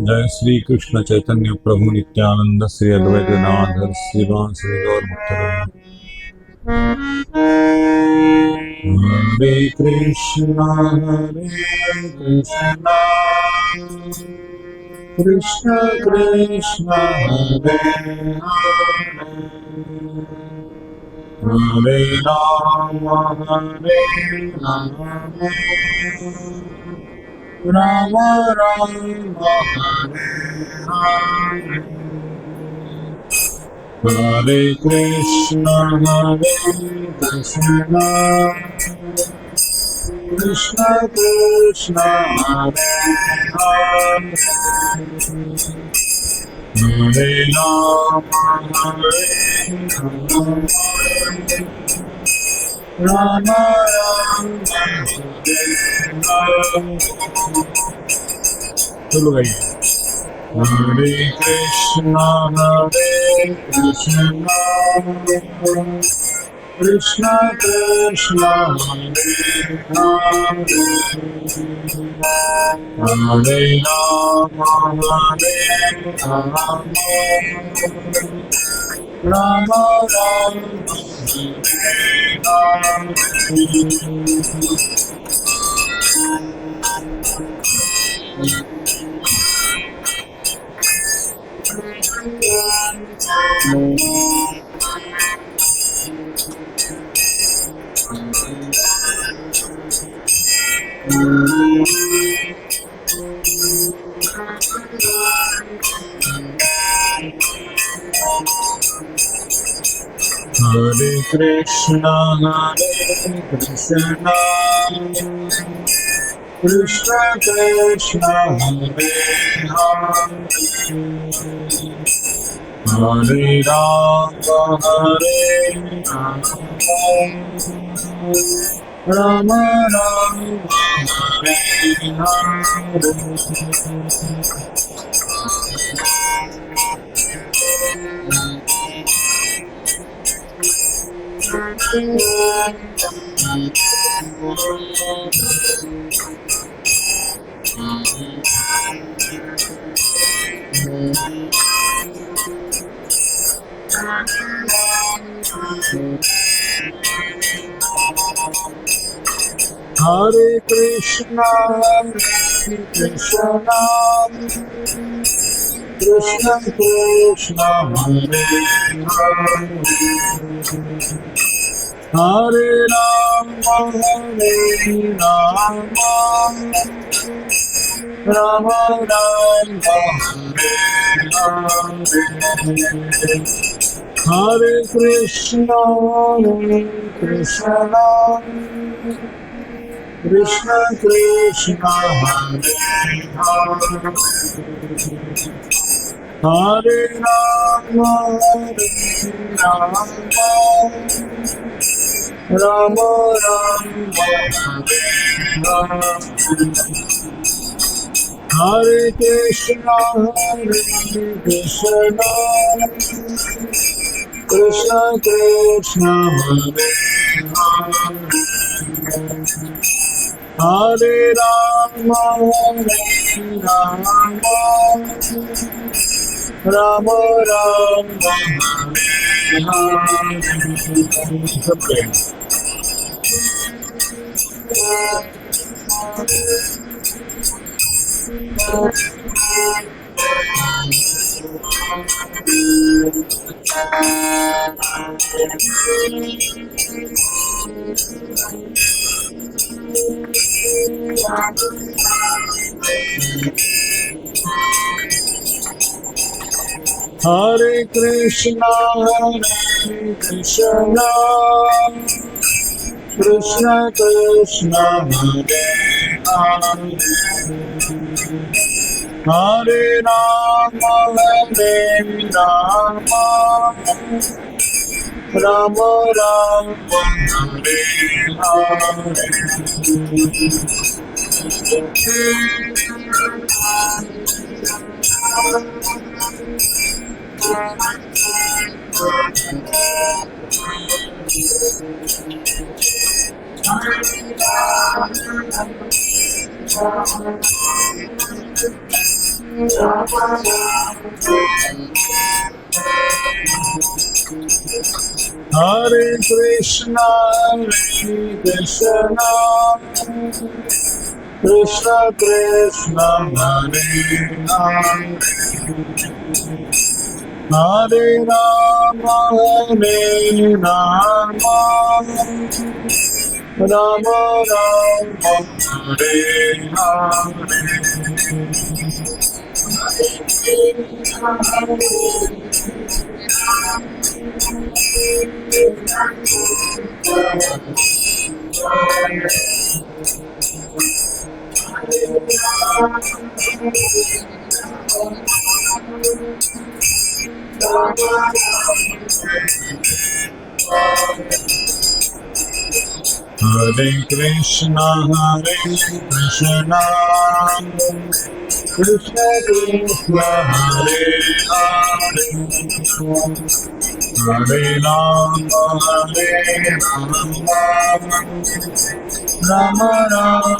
जय श्री कृष्ण चैतन्य प्रभु नित्यानंद श्री अद्वैत गदाधर श्रीवास श्री गौर भक्तवृंद। हरे कृष्णा कृष्ण कृष्ण हरे हरे राम राम राम हरे कृष्ण कृष्ण कृष्ण हरे हरे राम राम चलो भाई। हरे कृष्ण कृष्ण कृष्ण हरे राम राम राम हरे कृष्ण कृष्ण कृष्ण हरे हरे राम राम राम हरे कृष्ण कृष्ण कृष्ण हरे हरे राम राम राम हरे कृष्ण कृष्ण कृष्ण हरे हरे राम राम राम हरे कृष्ण कृष्ण कृष्ण हरे राम राम राम हरे कृष्ण कृष्ण कृष्ण हरे हरे राम राम राम हरे Hare Krishna, Krishna Krishna, Hare Hare, Hare Rama, Hare Rama, Rama Rama, Hare Hare Krishna, Krishna Krishna, Hare Hare, Hare Rama, Rama Rama,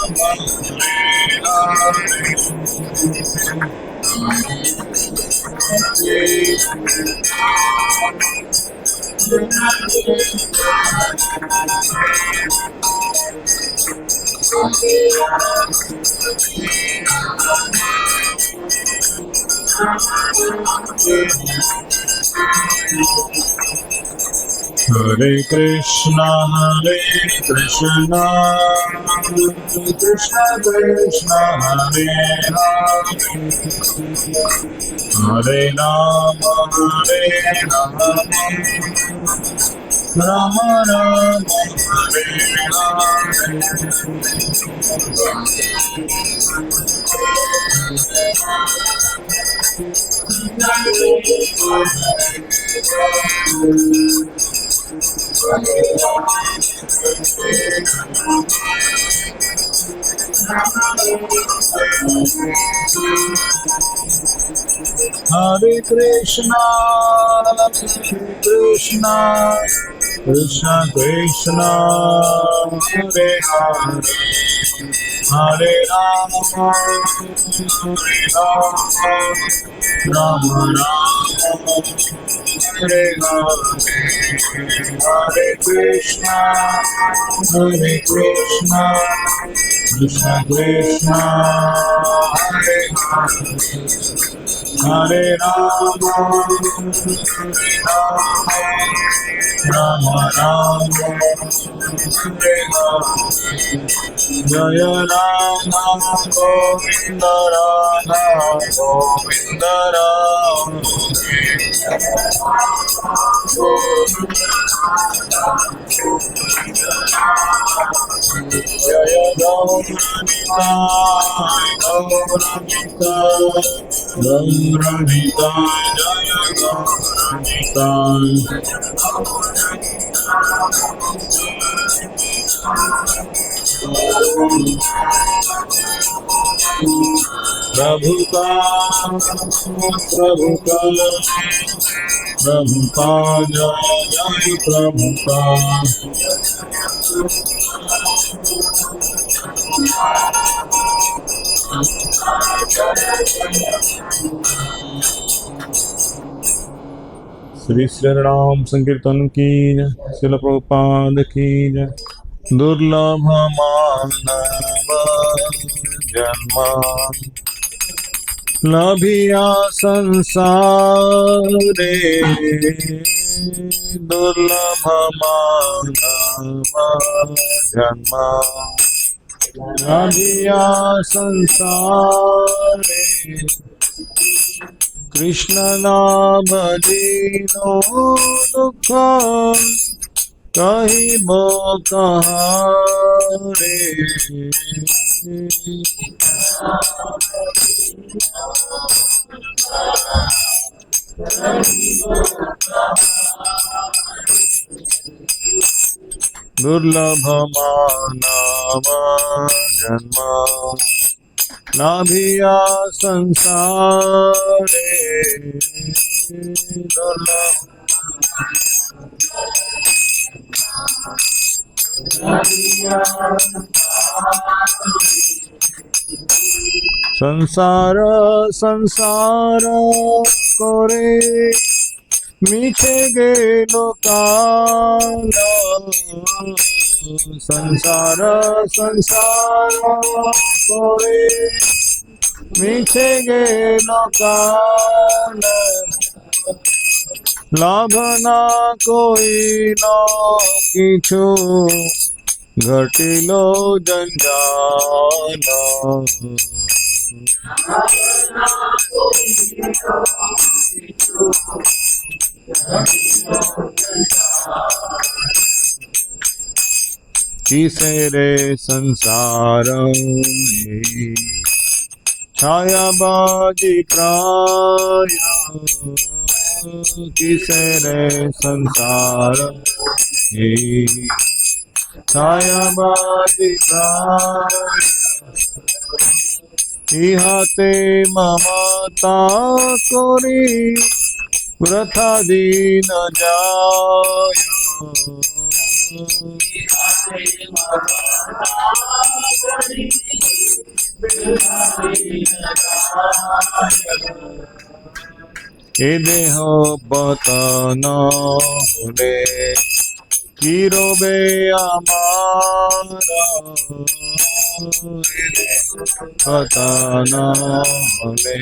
Hare Krishna, Krishna Krishna, Hare Hare, Hare Rama, Rama Rama, Hare Krishna, Krishna Krishna Krishna, Hare Hare, Hare Rama, Rama Rama, Hare Hare, Hare Krishna, Krishna Krishna, Hare Hare, Hare Rama, Rama Rama, Hare Hare, Jaya Rama, Govinda Rama, Govinda Rama, Jaya Gauranita, Gauranita, Gauranita, Jaya Gauranita. Prabhupada, Prabhupada, Prabhupada, Jai Prabhupada. Shri Shri Ram संकीर्तन की जय, श्रील प्रभुपाद की जय। दुर्लभ मानव जन्म लभिया संसारे, दुर्लभ मानव जन्म लभिया संसारे, कृष्ण नाम दीनो दुख कहिबो कहारे। दुर्लभ मानव जन्म लाभिया संसारे, दुर्लभ संसार संसार करे मिछे गेलो काल संसार संसार करे मिछे गेलो काल लाभ ना कोई न किछु घटिलो जंजाल किसे रे संसार छाया बाजी प्राय किसे रे संसार छाया बाजी प्राय इहाते ममता करी वृथा दीन जाय ए देह पतन होले की रोबे आमारा पतन होले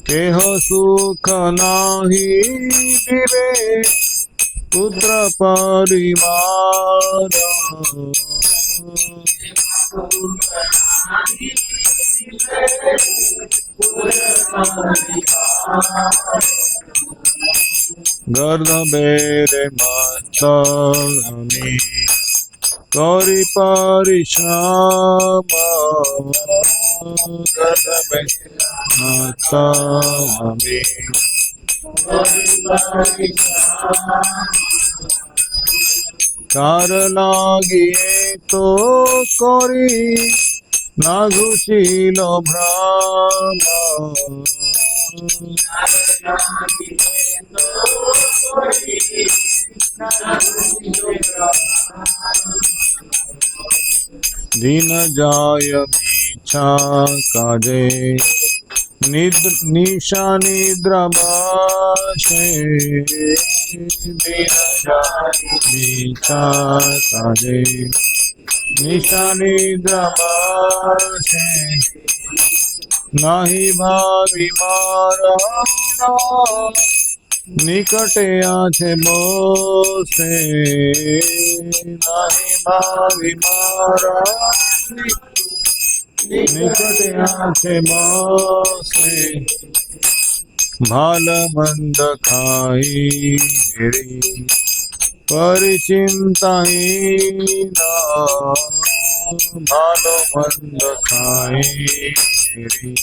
केह सुख नाही दिवे पुत्र परिवार गर्दबेरे मस्तमी करी परिश्रम गर्दबेरे मस्तमी कार लागिए तो करी ना घुषिल भ्रम दिन जाय मिछा काजे निशा निद्रा बसे दिन जाय मिछा काजे निशा निद्रा बसे नाही भावी मारा निकटे आछे बसे नाही भावी मारा निकटे आछे बसे भाल मंद खाई हेरी परिचिंताहीन भालो मंद खाई हेरी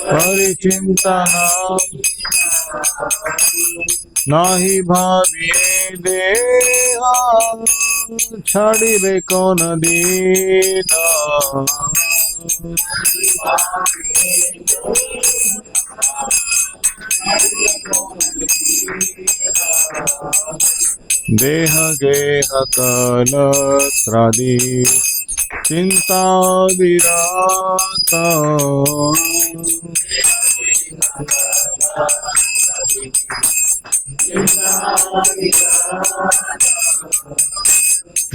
परिचिंता नाही भाविए देहा छाड़िबे कोन दिन देह गेह कल त्रादी चिंता विरात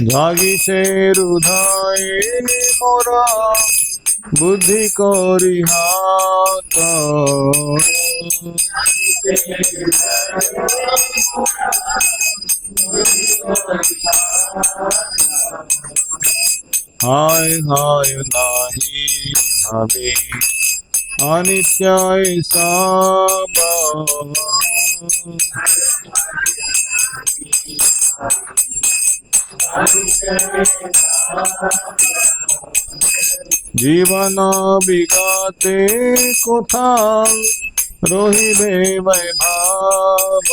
जागी से हृदय मोरा बुद्धि करी हाथ हाय हाय नाही भावे अनित्य सब जीवन विगते कोथा रहिबे वैभव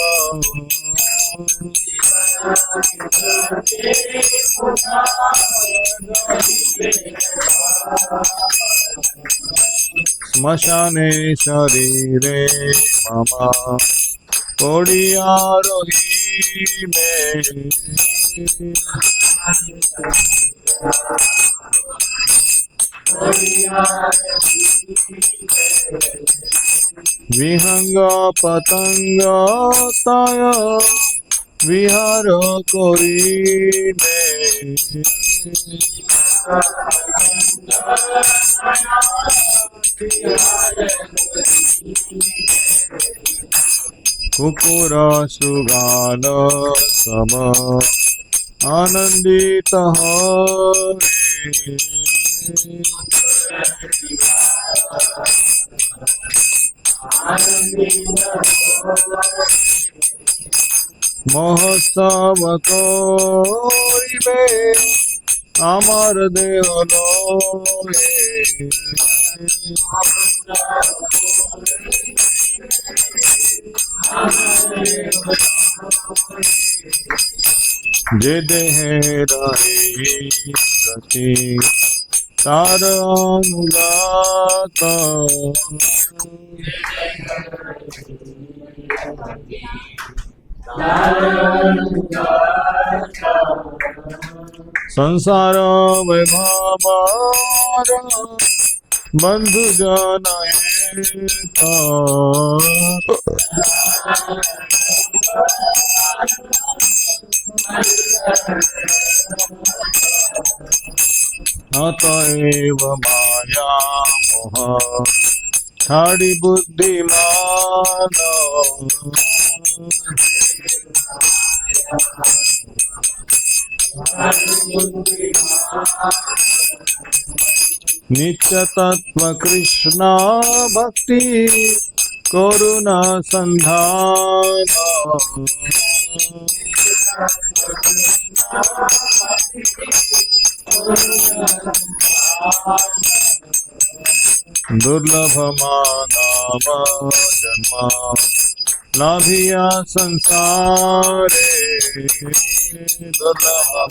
श्मशाने शरीरे मम पड़िया रहिबे विहंग पतंग ताय विहार करिबे कुकुर सुगान सम आनंदित हरे महोत्सव करिबे आमार देह लये जे देहे रहे रति तार अनुगात संसार वैभव बंधु जन अतएव माया मोह छाड़ी बुद्धिमान नित्य तत्व कृष्ण भक्ति करुणा संधान दुर्लभ मानव जन्म लाभिया संसारे दुर्लभ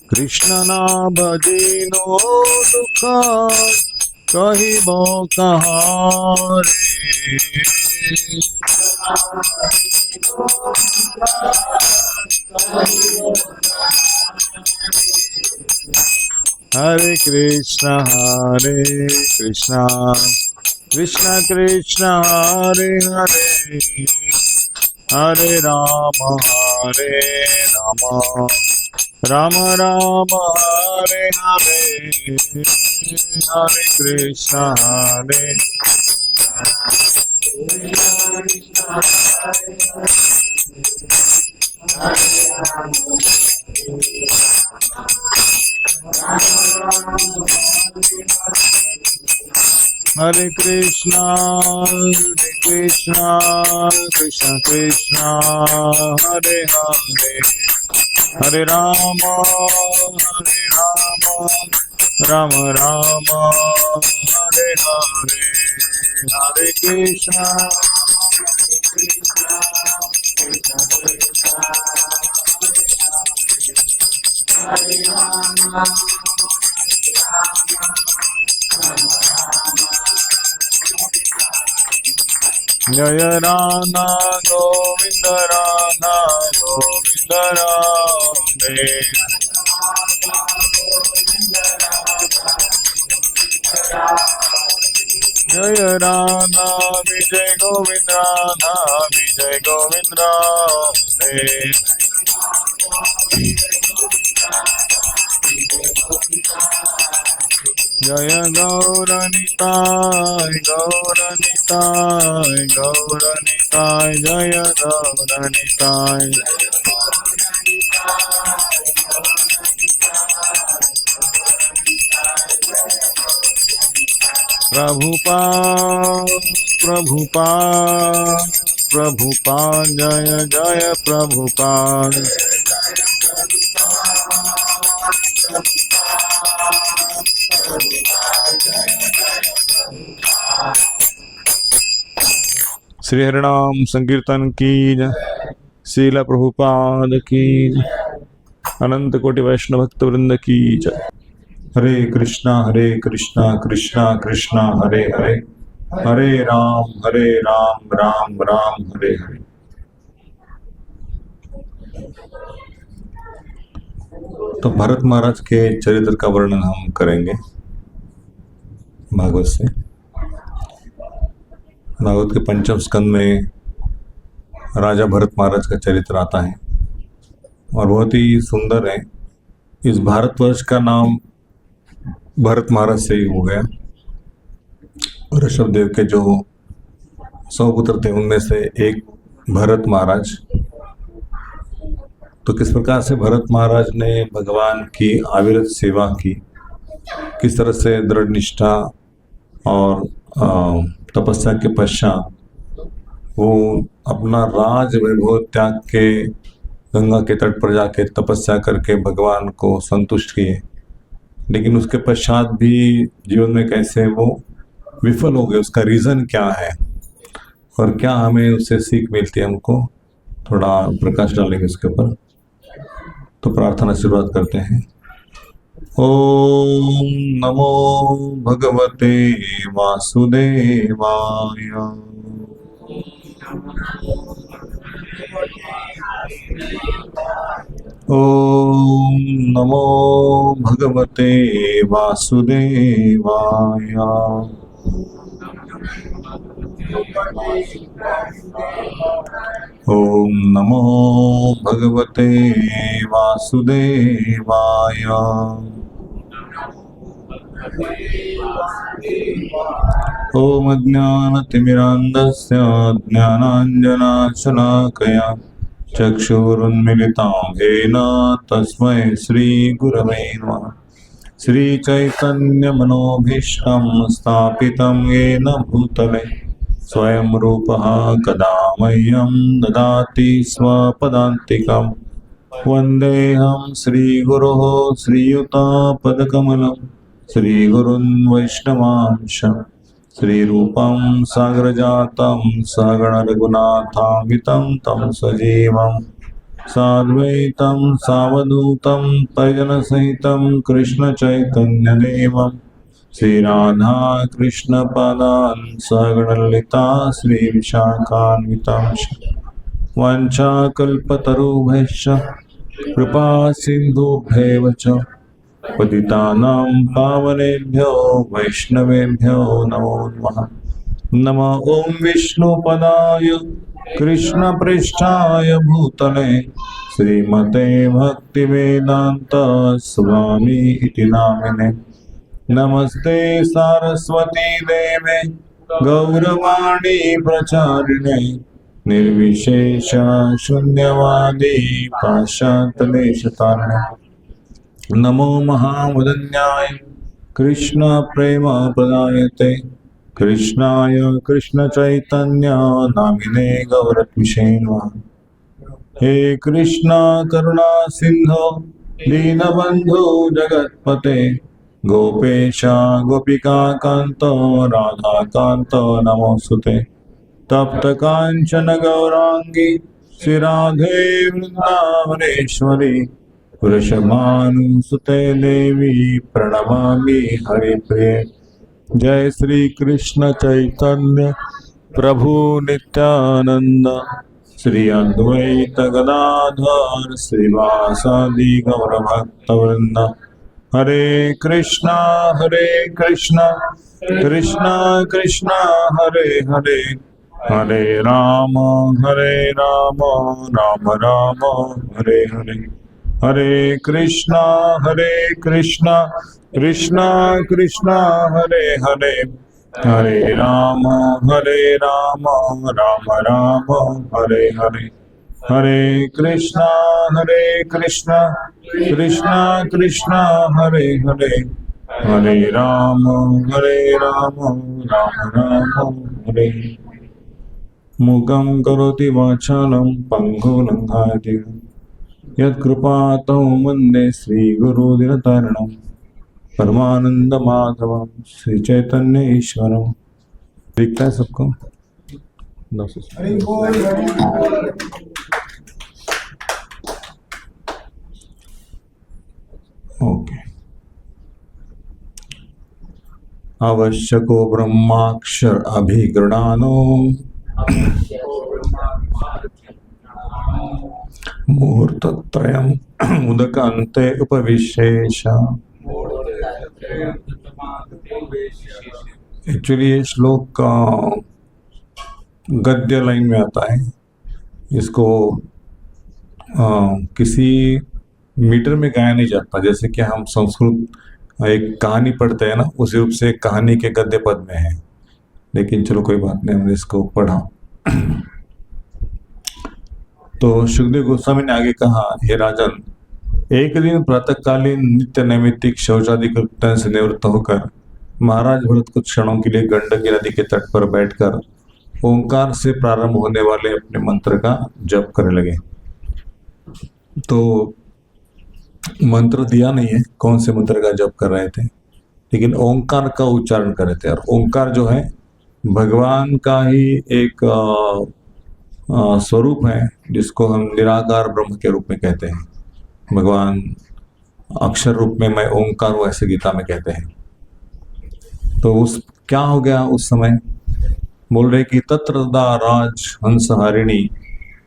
कृष्ण ना भजिनो दुख कहिबो कहाँ रे हरे कृष्ण कृष्ण कृष्ण हरे हरे हरे राम राम राम हरे हरे हरे कृष्ण हरे कृष्णा कृष्ण कृष्ण हरे हरे हरे राम राम राम हरे हरे हरे कृष्णा जय राधा गोविंद राधे जय राधा विजय गोविंद राधे जय गौरनिताय जय गौरनिताय प्रभुपाद जय जय प्रभुपाद श्री हरिनाम संकीर्तन की जय। श्रील प्रभुपाद की जय। अनंत कोटि वैष्णव भक्त वृंद की जय। हरे कृष्णा कृष्णा कृष्णा हरे हरे हरे राम राम राम हरे हरे। तो भरत महाराज के चरित्र का वर्णन हम करेंगे भागवत से। भागवत के पंचम स्कंद में राजा भरत महाराज का चरित्र आता है और बहुत ही सुंदर है। इस भारतवर्ष का नाम भरत महाराज से ही हो गया। ऋषभ देव के जो 100 पुत्र थे उनमें से एक भरत महाराज। तो किस प्रकार से भरत महाराज ने भगवान की अविरत सेवा की, किस तरह से दृढ़ निष्ठा और तपस्या के पश्चात वो अपना राज वैभव त्याग के गंगा के तट पर जाके तपस्या करके भगवान को संतुष्ट किए, लेकिन उसके पश्चात भी जीवन में कैसे वो विफल हो गए, उसका रीज़न क्या है और क्या हमें उससे सीख मिलती है, हमको थोड़ा प्रकाश डालेंगे उसके ऊपर। तो प्रार्थना शुरुआत करते हैं। ओम नमो भगवते वासुदेवाय। ओम नमो भगवते वासुदेवाय। ओम नमो भगवते वासुदेवाय। ओम अज्ञानतिमिरान्धस्य ज्ञानाञ्जनशलाकया चक्षुरुन्मिलितं येन तस्मै श्रीगुरवे नमः। श्रीचैतन्यमनोभीष्टं स्थापितं येन भूतले स्वयं रूपः कदा मह्यं ददाति स्वपदान्तिकं। वन्देऽहं श्रीगुरोः श्रीयुतापदकमलं श्रीगुरुन् वैष्णवांश श्रीरूपं सागरजातं सहगण रघुनाथान्वितं तं सजीवं साद्वैतं सावधूतं परिजनसहितं कृष्णचैतन्यदेवं श्रीराधा कृष्णपादान् सहगण ललिता श्रीविशाखान्वितांश। वाञ्छाकल्पतरुभ्यश्च कृपा सिन्धुभ्येव च पतितानां पावनेभ्यो वैष्णवेभ्यो नमो नमः। नमः ॐ विष्णुपदाय कृष्णपृष्ठाय भूतले श्रीमते भक्तिवेदान्त स्वामी इति नामिने। नमस्ते सारस्वती देवे गौरवाणी प्रचारिणे निर्विशेष शून्यवादी पाश्चात्यदेशतारिणे। नमो महावदन्याय कृष्ण प्रेम प्रदायते कृष्णाय कृष्ण चैतन्य नामिने गौरत्विषे नमः। हे कृष्ण करुणा सिंधो दीनबंधु जगत्पते गोपेश गोपिका कांत राधा कांत नमोस्तुते। तप्त कांचन गौरांगी श्रीराधे वृंदावनेश्वरी वृषभानुसुते देवी प्रणमामि हरिप्रिये। जय श्री कृष्ण चैतन्य प्रभु नित्यानंद श्री अद्वैत गदाधर श्रीवासादि गौर भक्तवृंद। हरे कृष्णा कृष्णा कृष्णा हरे हरे हरे राम राम राम हरे हरे। हरे कृष्णा कृष्णा कृष्णा हरे हरे हरे राम राम राम हरे हरे। हरे कृष्णा कृष्णा कृष्णा हरे हरे हरे राम राम राम हरे। मूकं करोति वाचालं पङ्गुं लङ्घयति यत्कृपातौ वन्दे श्रीगुरुदिनतारिणं परमानंद माधवम श्री चैतन्य ईश्वरम। दिखता है सबको? ओके। आवश्यको ब्रह्माक्षर अभिगृणानो मुहूर्तत्रयम् उदकान्ते उपविशेष। एक्चुअली ये श्लोक गद्य लाइन में आता है। इसको किसी मीटर में गाया नहीं जाता। जैसे कि हम संस्कृत एक कहानी पढ़ते हैं ना, उसी रूप से कहानी के गद्य पद में है। लेकिन चलो कोई बात नहीं, हमने इसको पढ़ा। तो सुखदेव गोस्वामी ने आगे कहा, हे राजन, एक दिन प्रातःकालीन नित्य नैमित्तिक शौचादि कृत्यों से निवृत्त होकर महाराज भरत कुछ क्षणों के लिए गंडकी नदी के तट पर बैठकर ओंकार से प्रारंभ होने वाले अपने मंत्र का जप करने लगे। तो मंत्र दिया नहीं है कौन से मंत्र का जप कर रहे थे, लेकिन ओंकार का उच्चारण कर रहे थे। और ओंकार जो है भगवान का ही एक स्वरूप है, जिसको हम निराकार ब्रह्म के रूप में कहते हैं। भगवान अक्षर रूप में मैं ओंकार हूँ, ऐसे गीता में कहते हैं। तो उस क्या हो गया उस समय, बोल रहे कि तत्र तदा राज हंस हरिणी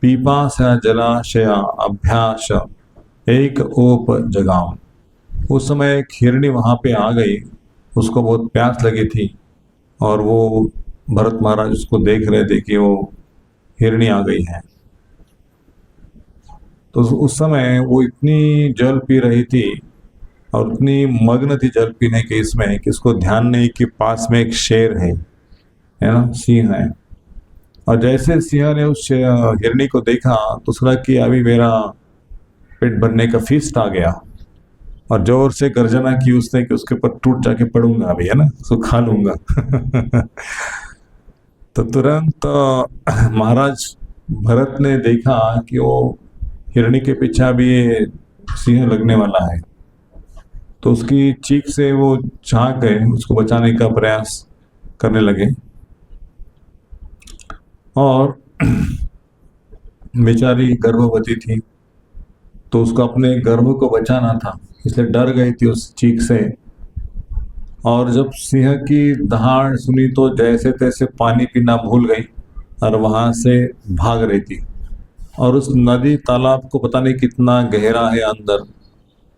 पीपासा जलाशया अभ्यास एक ओप जगाम। उस समय एक हिरणी वहां पे आ गई, उसको बहुत प्यास लगी थी और वो भरत महाराज उसको देख रहे थे कि वो हिरणी आ गई है। तो उस समय वो इतनी जल पी रही थी और उतनी मग्न थी जल पीने के इसमें कि उसको ध्यान नहीं कि पास में एक शेर है ना, सिंह है। और जैसे सिंह ने उस हिरणी को देखा तो उसका कि अभी मेरा पेट भरने का फीस्ट आ गया, और जोर से गर्जना की उसने कि उसके ऊपर टूट जाके पड़ूंगा अभी, है ना, उसको खा लूंगा। तो तुरंत महाराज भरत ने देखा कि वो हिरणी के पीछे भी सिंह लगने वाला है। तो उसकी चीख से वो झांक गए, उसको बचाने का प्रयास करने लगे। और बेचारी गर्भवती थी, तो उसको अपने गर्भ को बचाना था, इसलिए डर गई थी उस चीख से। और जब सिंह की दहाड़ सुनी तो जैसे तैसे पानी पीना भूल गई और वहां से भाग रही थी। और उस नदी तालाब को पता नहीं कितना गहरा है अंदर,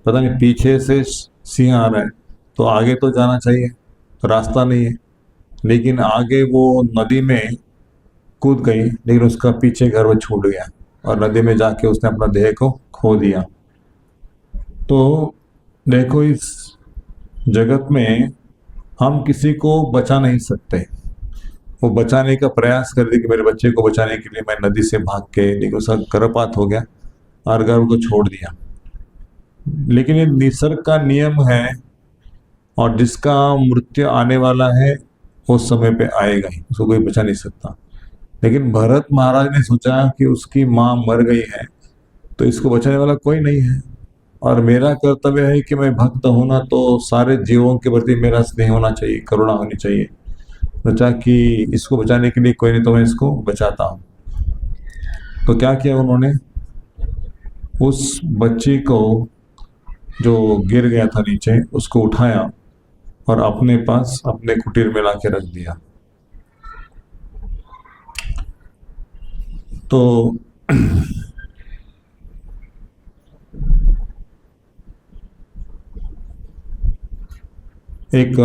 पता नहीं, पीछे से सिंह आ रहा है तो आगे तो जाना चाहिए, तो रास्ता नहीं है। लेकिन आगे वो नदी में कूद गई, लेकिन उसका पीछे गर्भ छूट गया और नदी में जाके उसने अपना देह को खो दिया। तो देखो, इस जगत में हम किसी को बचा नहीं सकते। वो बचाने का प्रयास कर दी कि मेरे बच्चे को बचाने के लिए मैं नदी से भाग के, लेकिन उसका गर्भपात हो गया और गर्भ को छोड़ दिया। लेकिन ये निसर्ग का नियम है, और जिसका मृत्यु आने वाला है वो समय पे आएगा ही, उसको कोई बचा नहीं सकता। लेकिन भरत महाराज ने सोचा कि उसकी माँ मर गई है तो इसको बचाने वाला कोई नहीं है, और मेरा कर्तव्य है कि मैं भक्त होना, तो सारे जीवों के प्रति मेरा स्नेह होना चाहिए, करुणा होनी चाहिए। सोचा कि इसको बचाने के लिए कोई नहीं तो मैं इसको बचाता हूँ। तो क्या किया उन्होंने, उस बच्ची को जो गिर गया था नीचे, उसको उठाया और अपने पास अपने कुटीर में लाके रख दिया। तो एक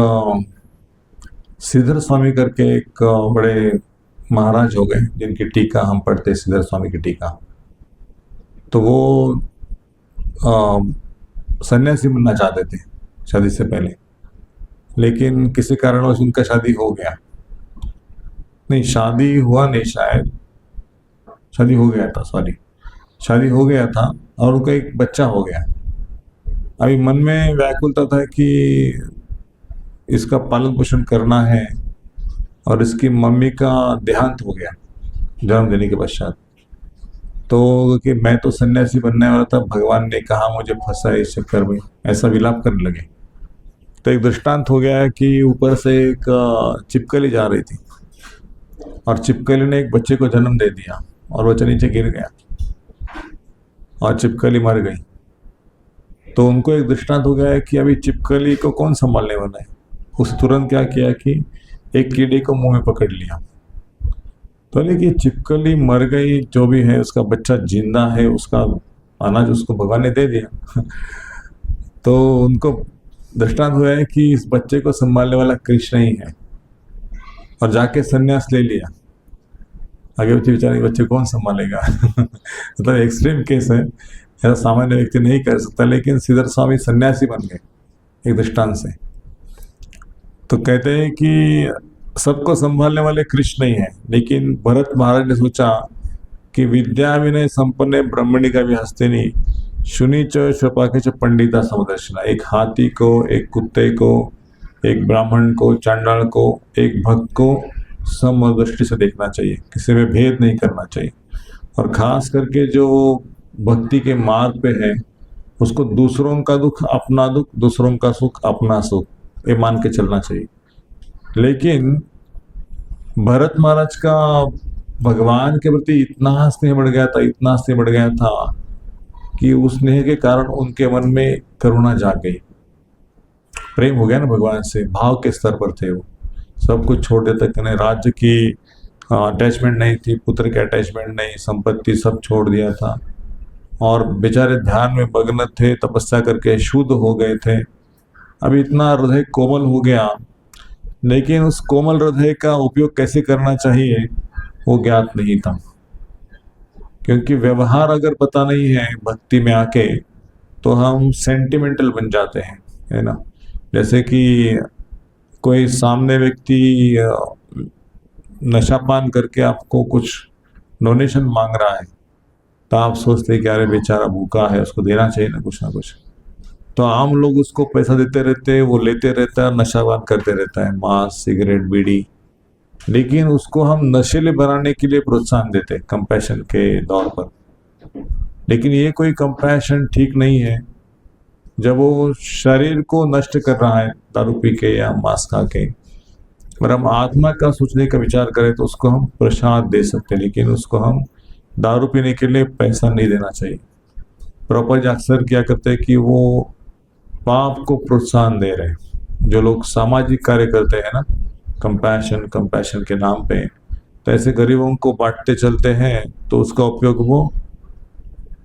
श्रीधर स्वामी करके एक बड़े महाराज हो गए, जिनकी टीका हम पढ़ते, श्रीधर स्वामी की टीका। तो वो सन्यासी बनना चाहते थे शादी से पहले, लेकिन किसी कारणवश उनका शादी हो गया नहीं, शादी हुआ नहीं, शायद शादी हो गया था, सॉरी, शादी हो गया था और उनका एक बच्चा हो गया। अभी मन में व्याकुलता था कि इसका पालन पोषण करना है, और इसकी मम्मी का देहांत हो गया जन्म देने के पश्चात। तो कि मैं तो सन्यासी बनने वाला था, भगवान ने कहा मुझे फंसा इस चक्कर में, ऐसा विलाप करने लगे। तो एक दृष्टांत हो गया है कि ऊपर से एक छिपकली जा रही थी और छिपकली ने एक बच्चे को जन्म दे दिया और बच्चा नीचे गिर गया और छिपकली मर गई। तो उनको एक दृष्टांत हो गया है कि अभी छिपकली को कौन संभालने वाला है, उस तुरंत क्या किया कि एक कीड़े को मुंह में पकड़ लिया। तो लेकिन छिपकली मर गई, जो भी है उसका बच्चा जिंदा है, उसका अनाज उसको भगवान ने दे दिया। तो उनको दृष्टांत हुआ है कि इस बच्चे को संभालने वाला कृष्ण ही है, और जाके संन्यास ले लिया। आगे बच्चे बेचारे बच्चे कौन संभालेगा? मतलब एक्सट्रीम केस है, ऐसा सामान्य व्यक्ति नहीं कर सकता, लेकिन श्रीधर स्वामी सन्यासी बन गए एक दृष्टांत से। तो कहते हैं कि सबको संभालने वाले कृष्ण ही है, लेकिन भरत महाराज ने सोचा कि विद्या विनय संपन्न ब्रह्मणि का भी हस्तिनी शुनि च शपाके च पंडिता समदर्शना। एक हाथी को, एक कुत्ते को, एक ब्राह्मण को, चांडाल को, एक भक्त को समदृष्टि से देखना चाहिए, किसी में भेद नहीं करना चाहिए। और खास करके जो भक्ति के मार्ग पे है, उसको दूसरों का दुख अपना दुख, दूसरों का सुख अपना सुख, ये मान के चलना चाहिए। लेकिन भरत महाराज का भगवान के प्रति इतना स्नेह बढ़ गया था, इतना स्नेह बढ़ गया था कि उस स्नेह के कारण उनके मन में करुणा जाग गई, प्रेम हो गया ना भगवान से। भाव के स्तर पर थे वो, सब कुछ छोड़ देते, कने राज्य की अटैचमेंट नहीं थी, पुत्र की अटैचमेंट नहीं, संपत्ति सब छोड़ दिया था, और बेचारे ध्यान में मग्न थे, तपस्या करके शुद्ध हो गए थे। अब इतना हृदय कोमल हो गया, लेकिन उस कोमल हृदय का उपयोग कैसे करना चाहिए वो ज्ञात नहीं था। क्योंकि व्यवहार अगर पता नहीं है भक्ति में आके, तो हम सेंटिमेंटल बन जाते हैं, है ना। जैसे कि कोई सामने व्यक्ति नशापान करके आपको कुछ डोनेशन मांग रहा है, तो आप सोचते हैं कि अरे बेचारा भूखा है, उसको देना चाहिए ना कुछ ना कुछ। तो आम लोग उसको पैसा देते रहते हैं, वो लेते रहता है, नशापान करते रहता है, मांस, सिगरेट, बीड़ी। लेकिन उसको हम नशेले बनाने के लिए प्रोत्साहन देते हैं कंपैशन के दौर पर। लेकिन ये कोई कंपैशन ठीक नहीं है जब वो शरीर को नष्ट कर रहा है दारू पी के या मांस खा के। और हम आत्मा का सोचने का विचार करें तो उसको हम प्रसाद दे सकते हैं, लेकिन उसको हम दारू पीने के लिए पैसा नहीं देना चाहिए। प्रॉपर अक्सर क्या करते हैं कि वो पाप को प्रोत्साहन दे रहे हैं। जो लोग सामाजिक कार्य करते हैं ना, कंपैशन के नाम पे, तो ऐसे गरीबों को बांटते चलते हैं, तो उसका उपयोग वो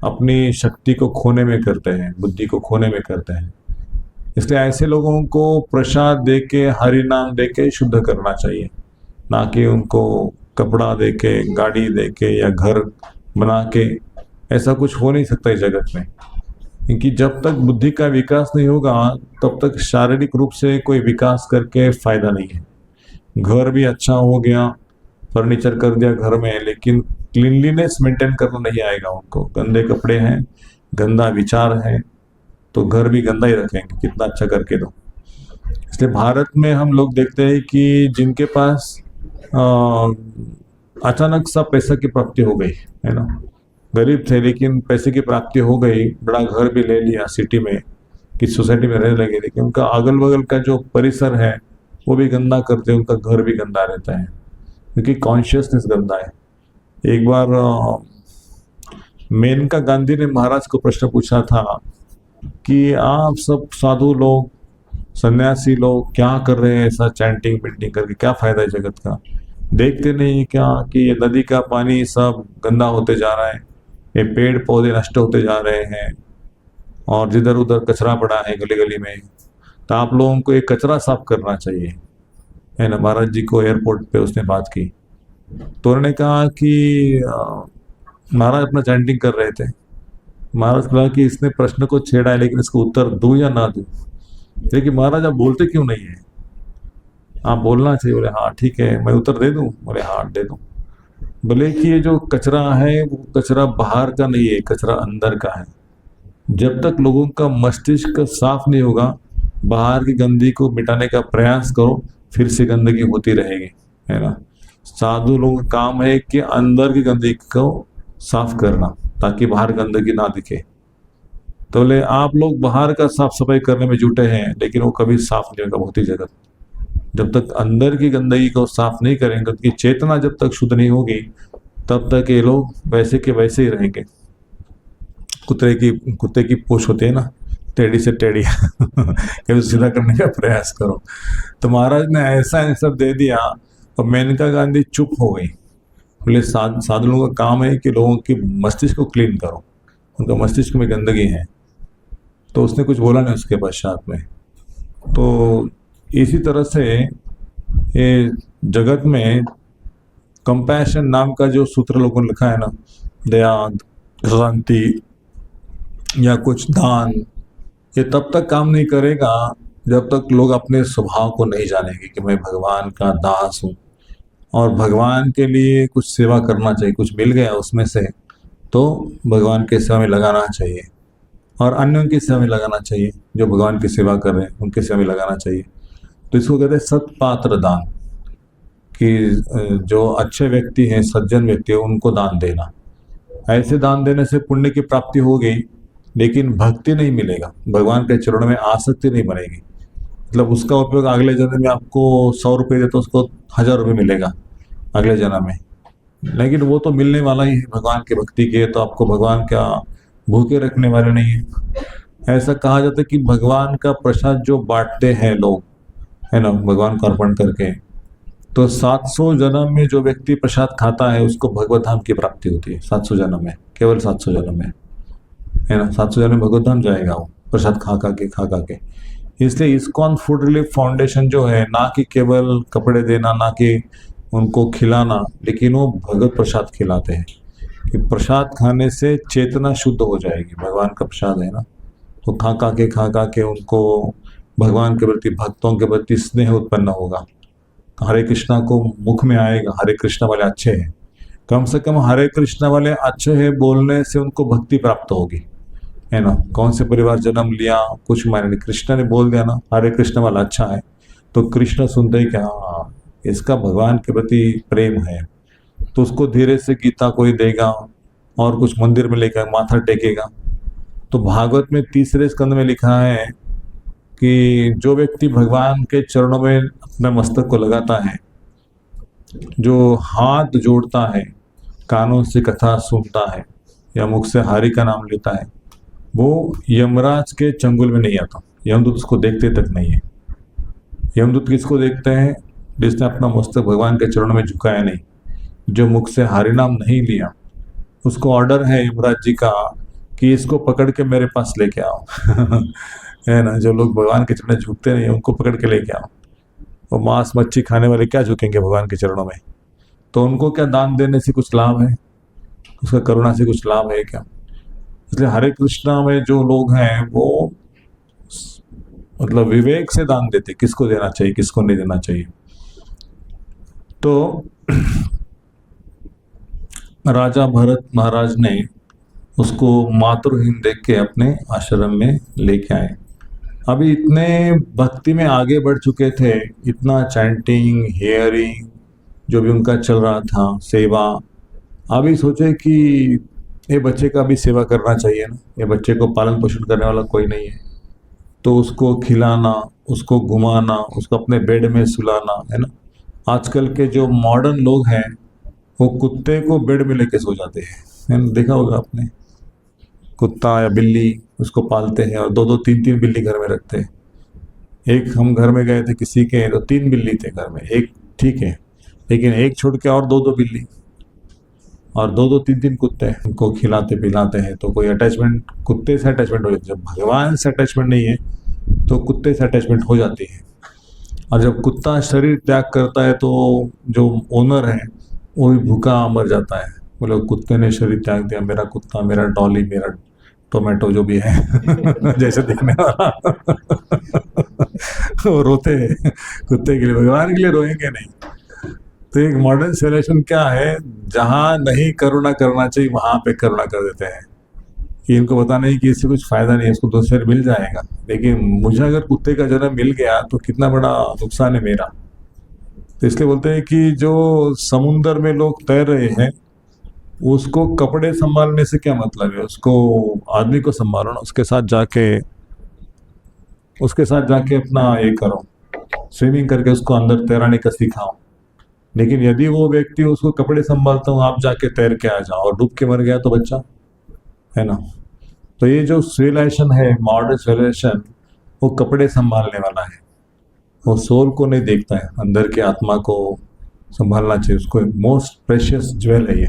अपनी शक्ति को खोने में करते हैं, बुद्धि को खोने में करते हैं। इसलिए ऐसे लोगों को प्रसाद दे के, हरि नाम दे के शुद्ध करना चाहिए, ना कि उनको कपड़ा दे के, गाड़ी दे के या घर बना के। ऐसा कुछ हो नहीं सकता इस जगत में, क्योंकि जब तक बुद्धि का विकास नहीं होगा तब तक शारीरिक रूप से कोई विकास करके फायदा नहीं है। घर भी अच्छा हो गया, फर्नीचर कर दिया घर में, लेकिन क्लीनलीनेस मेंटेन करना नहीं आएगा उनको। गंदे कपड़े हैं, गंदा विचार है, तो घर भी गंदा ही रखेंगे, कितना अच्छा करके दो। इसलिए भारत में हम लोग देखते हैं कि जिनके पास अचानक सा पैसा की प्राप्ति हो गई, है ना, गरीब थे लेकिन पैसे की प्राप्ति हो गई, बड़ा घर भी ले लिया सिटी में, किसी सोसाइटी में रहने लगे, लेकिन उनका अगल बगल का जो परिसर है वो भी गंदा करते, उनका घर भी गंदा रहता है, क्योंकि कॉन्शियसनेस गंदा है। एक बार मेनका गांधी ने महाराज को प्रश्न पूछा था कि आप सब साधु लोग, सन्यासी लोग क्या कर रहे हैं, ऐसा चैंटिंग पेंटिंग करके क्या फायदा है जगत का? देखते नहीं क्या कि ये नदी का पानी सब गंदा होते जा रहा है, ये पेड़ पौधे नष्ट होते जा रहे हैं, और जिधर उधर कचरा पड़ा है गली गली में, तो आप लोगों को ये कचरा साफ करना चाहिए, है ना। महाराज जी को एयरपोर्ट पे उसने बात की, तो उन्होंने कहा कि महाराज अपना चैंटिंग कर रहे थे। महाराज कहा कि इसने प्रश्न को छेड़ा है, लेकिन इसको उत्तर दूं या ना दूं? देखिए महाराज आप बोलते क्यों नहीं है? आप बोलना चाहिए। बोले हाँ ठीक है, मैं उत्तर दे दूं? बोले हाँ दे दूं। बोले कि ये जो कचरा है वो कचरा बाहर का नहीं है, कचरा अंदर का है। जब तक लोगों का मस्तिष्क साफ नहीं होगा, बाहर की गंदगी को मिटाने का प्रयास करो, फिर से गंदगी होती रहेगी, है ना। साधु लोगों का काम है कि अंदर की गंदगी को साफ करना, ताकि बाहर गंदगी ना दिखे। तो बोले आप लोग बाहर का साफ सफाई करने में जुटे हैं, लेकिन वो कभी साफ नहीं होगा भौतिक जगत। जब तक अंदर की गंदगी को साफ नहीं करेंगे, उनकी चेतना जब तक शुद्ध नहीं होगी, तब तक ये लोग वैसे के वैसे ही रहेंगे। कुत्ते की पूंछ होती है ना, टेढ़ी से टेढ़ी कभी सीधा करने का प्रयास करो। तो महाराज ने ऐसा आंसर दे दिया और मेनका गांधी चुप हो गई। बोले साधु लोगों का काम है कि लोगों की मस्तिष्क को क्लीन करो, उनका मस्तिष्क में गंदगी है। तो उसने कुछ बोला नहीं उसके पश्चात में। तो इसी तरह से ये जगत में कंपैशन नाम का जो सूत्र लोगों ने लिखा है ना, दया, शांति या कुछ दान, ये तब तक काम नहीं करेगा जब तक लोग अपने स्वभाव को नहीं जानेंगे कि मैं भगवान का दास हूँ और भगवान के लिए कुछ सेवा करना चाहिए। कुछ मिल गया उसमें से तो भगवान के सेवा में लगाना चाहिए और अन्यों की सेवा में लगाना चाहिए। जो भगवान की सेवा कर रहे हैं उनकी सेवा में लगाना चाहिए। तो इसको कहते हैं सत्पात्र दान, कि जो अच्छे व्यक्ति हैं, सज्जन व्यक्ति हैं, उनको दान देना। ऐसे दान देने से पुण्य की प्राप्ति हो गई, लेकिन भक्ति नहीं मिलेगा, भगवान के चरणों में आसक्ति नहीं बनेगी। मतलब उसका उपयोग अगले जन्म में आपको 100 रुपये दे तो उसको 1000 रुपये मिलेगा अगले जन्म में, लेकिन वो तो मिलने वाला ही है भगवान की भक्ति के। तो आपको भगवान क्या भूखे रखने वाले नहीं है। ऐसा कहा जाता है कि भगवान का प्रसाद जो बांटते हैं लोग, है ना, भगवान को अर्पण करके, तो 700 जन्म में जो व्यक्ति प्रसाद खाता है उसको भगवत धाम की प्राप्ति होती है। 700 जन्म में, केवल 700 जन्म में, है ना, 700 जन्म में भगवत धाम जाएगा वो प्रसाद खा खा के। इसलिए इस्कॉन फूड रिलीफ फाउंडेशन जो है, ना कि केवल कपड़े देना, ना कि उनको खिलाना, लेकिन वो भगवत प्रसाद खिलाते हैं कि प्रसाद खाने से चेतना शुद्ध हो जाएगी। भगवान का प्रसाद है ना, तो खा के उनको भगवान के प्रति, भक्तों के प्रति स्नेह उत्पन्न होगा। हरे कृष्णा को मुख में आएगा, हरे कृष्णा वाले अच्छे हैं। कम से कम हरे कृष्णा वाले अच्छे हैं बोलने से उनको भक्ति प्राप्त होगी, है ना। कौन से परिवार जन्म लिया कुछ मायने नहीं, कृष्णा ने बोल दिया ना हरे कृष्णा वाला अच्छा है, तो कृष्ण सुनते ही क्या, हाँ इसका भगवान के प्रति प्रेम है, तो उसको धीरे से गीता कोई देगा और कुछ मंदिर में लेकर माथा टेकेगा। तो भागवत में 3 स्कंद में लिखा है कि जो व्यक्ति भगवान के चरणों में अपने मस्तक को लगाता है, जो हाथ जोड़ता है, कानों से कथा सुनता है या मुख से हरि का नाम लेता है, वो यमराज के चंगुल में नहीं आता। यमदूत उसको देखते तक नहीं है। यमदूत किसको देखते हैं? जिसने अपना मस्तक भगवान के चरणों में झुकाया नहीं, जो मुख से हरि नाम नहीं लिया, उसको ऑर्डर है यमराज जी का कि इसको पकड़ के मेरे पास लेके आओ है ना। जो लोग भगवान के चरणों में झुकते नहीं उनको पकड़ के लेके आओ। और मांस मच्छी खाने वाले क्या झुकेंगे भगवान के चरणों में? तो उनको क्या दान देने से कुछ लाभ है? उसका करुणा से कुछ लाभ है क्या? इसलिए हरे कृष्णा में जो लोग हैं वो मतलब विवेक से दान देते, किसको देना चाहिए किसको नहीं देना चाहिए। तो राजा भरत महाराज ने उसको मातृहीन देख के अपने आश्रम में लेके आए। अभी इतने भक्ति में आगे बढ़ चुके थे, इतना चैंटिंग, हियरिंग जो भी उनका चल रहा था, सेवा। अभी सोचे कि ये बच्चे का भी सेवा करना चाहिए ना, ये बच्चे को पालन पोषण करने वाला कोई नहीं है, तो उसको खिलाना, उसको घुमाना, उसको अपने बेड में सुलाना, है ना। आजकल के जो मॉडर्न लोग हैं वो कुत्ते को बेड में लेके सो जाते हैं, है ना, देखा होगा आपने। कुत्ता या बिल्ली उसको पालते हैं और 2-2, 3-3 बिल्ली घर में रखते हैं। एक हम घर में गए थे किसी के, तो 3 बिल्ली थे घर में, एक ठीक है, लेकिन एक छोड़ के और 2-2 बिल्ली और 2-2, 3-3 कुत्ते, उनको खिलाते पिलाते हैं। तो कोई अटैचमेंट कुत्ते से अटैचमेंट हो जाती है। जब भगवान से अटैचमेंट नहीं है तो कुत्ते से अटैचमेंट हो जाती है। और जब कुत्ता शरीर त्याग करता है तो जो ओनर है वो भी भूखा मर जाता है। बोले कुत्ते ने शरीर त्याग दिया, मेरा कुत्ता, मेरा डॉली, मेरा टोमेटो जो भी है जैसे दिखने वाला वो रोते हैं कुत्ते के लिए, भगवान के लिए रोएंगे नहीं। तो एक मॉडर्न सिचुएशन क्या है, जहाँ नहीं करुणा करना चाहिए वहां पे करुणा कर देते हैं कि इनको पता नहीं कि इससे कुछ फायदा नहीं है, इसको दूसरे मिल जाएगा, लेकिन मुझे अगर कुत्ते का जन्म मिल गया तो कितना बड़ा नुकसान है मेरा। तो इसलिए बोलते हैं कि जो समुंदर में लोग तैर रहे हैं उसको कपड़े संभालने से क्या मतलब है, उसको आदमी को संभालो ना, उसके साथ जाके अपना ये करो, स्विमिंग करके उसको अंदर तैराने का सिखाओ। लेकिन यदि वो व्यक्ति उसको कपड़े संभालता हूँ, आप जाके तैर के आ जाओ और डूब के मर गया तो बच्चा, है ना। तो ये जो सिविलाइजेशन है, मॉडर्न सिविलाइजेशन, वो कपड़े संभालने वाला है, वो सोल को नहीं देखता है, अंदर की आत्मा को संभालना चाहिए। उसको मोस्ट प्रेशियस ज्वेल है ये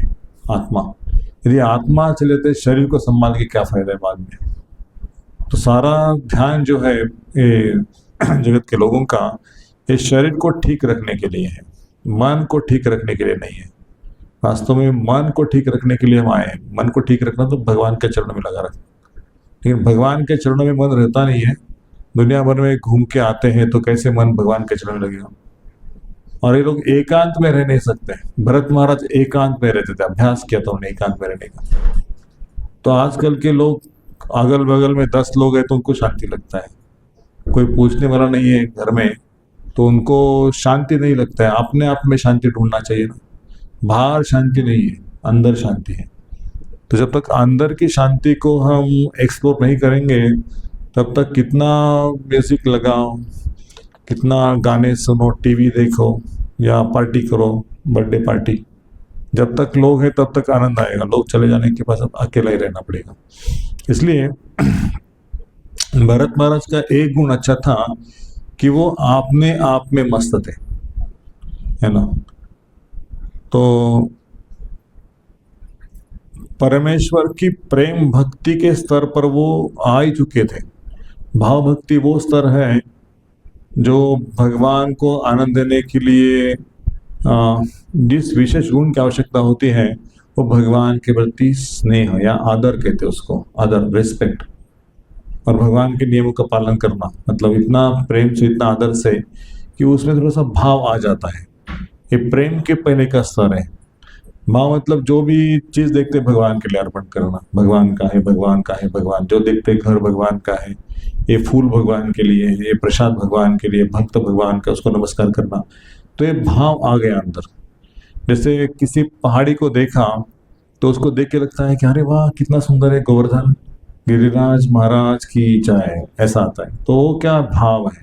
आत्मा। यदि आत्मा चले तो शरीर को संभाल के क्या फायदा है बाद में। तो सारा ध्यान जो है ये जगत के लोगों का ये शरीर को ठीक रखने के लिए है, मन को ठीक रखने के लिए नहीं है। वास्तव में मन को ठीक रखने के लिए हम आए हैं। मन को ठीक रखना तो भगवान के चरणों में लगा रखना, लेकिन भगवान के चरणों में मन रहता नहीं है। दुनिया भर में घूम के आते हैं तो कैसे मन भगवान के चरणों में लगेगा। और ये लोग एकांत में रह नहीं सकते। भरत महाराज एकांत में रहते थे, अभ्यास किया था उन्होंने एकांत में रहने का। तो आजकल के लोग अगल बगल में 10 लोग हैं तो उनको शांति लगता है, कोई पूछने वाला नहीं है घर में तो उनको शांति नहीं लगता है। अपने आप में शांति ढूंढना चाहिए ना, बाहर शांति नहीं है, अंदर शांति है। तो जब तक अंदर की शांति को हम एक्सप्लोर नहीं करेंगे तब तक कितना म्यूजिक लगाओ, कितना गाने सुनो, टीवी देखो या पार्टी करो, बर्थडे पार्टी, जब तक लोग हैं तब तक आनंद आएगा। लोग चले जाने के बाद अकेला ही रहना पड़ेगा। इसलिए भरत महाराज का एक गुण अच्छा था कि वो अपने आप में मस्त थे, है ना। तो परमेश्वर की प्रेम भक्ति के स्तर पर वो आ ही चुके थे। भाव भक्ति वो स्तर है जो भगवान को आनंद देने के लिए जिस विशेष गुण की आवश्यकता होती है वो भगवान के प्रति स्नेह या आदर कहते हैं उसको, आदर, रिस्पेक्ट, और भगवान के नियमों का पालन करना। मतलब इतना प्रेम से, इतना आदर से कि उसमें थोड़ा सा भाव आ जाता है। ये प्रेम के पहले का स्तर है। भाव मतलब जो भी चीज देखते भगवान के लिए अर्पण करना, भगवान का है, भगवान का है, भगवान। जो देखते घर भगवान का है, ये फूल भगवान के लिए है, ये प्रसाद भगवान के लिए, भक्त भगवान का, उसको नमस्कार करना। तो ये भाव आ गया अंदर। जैसे किसी पहाड़ी को देखा तो उसको देख के लगता है कि अरे वाह कितना सुंदर है, गोवर्धन गिरिराज महाराज की जय, ऐसा आता है। तो वो क्या भाव है।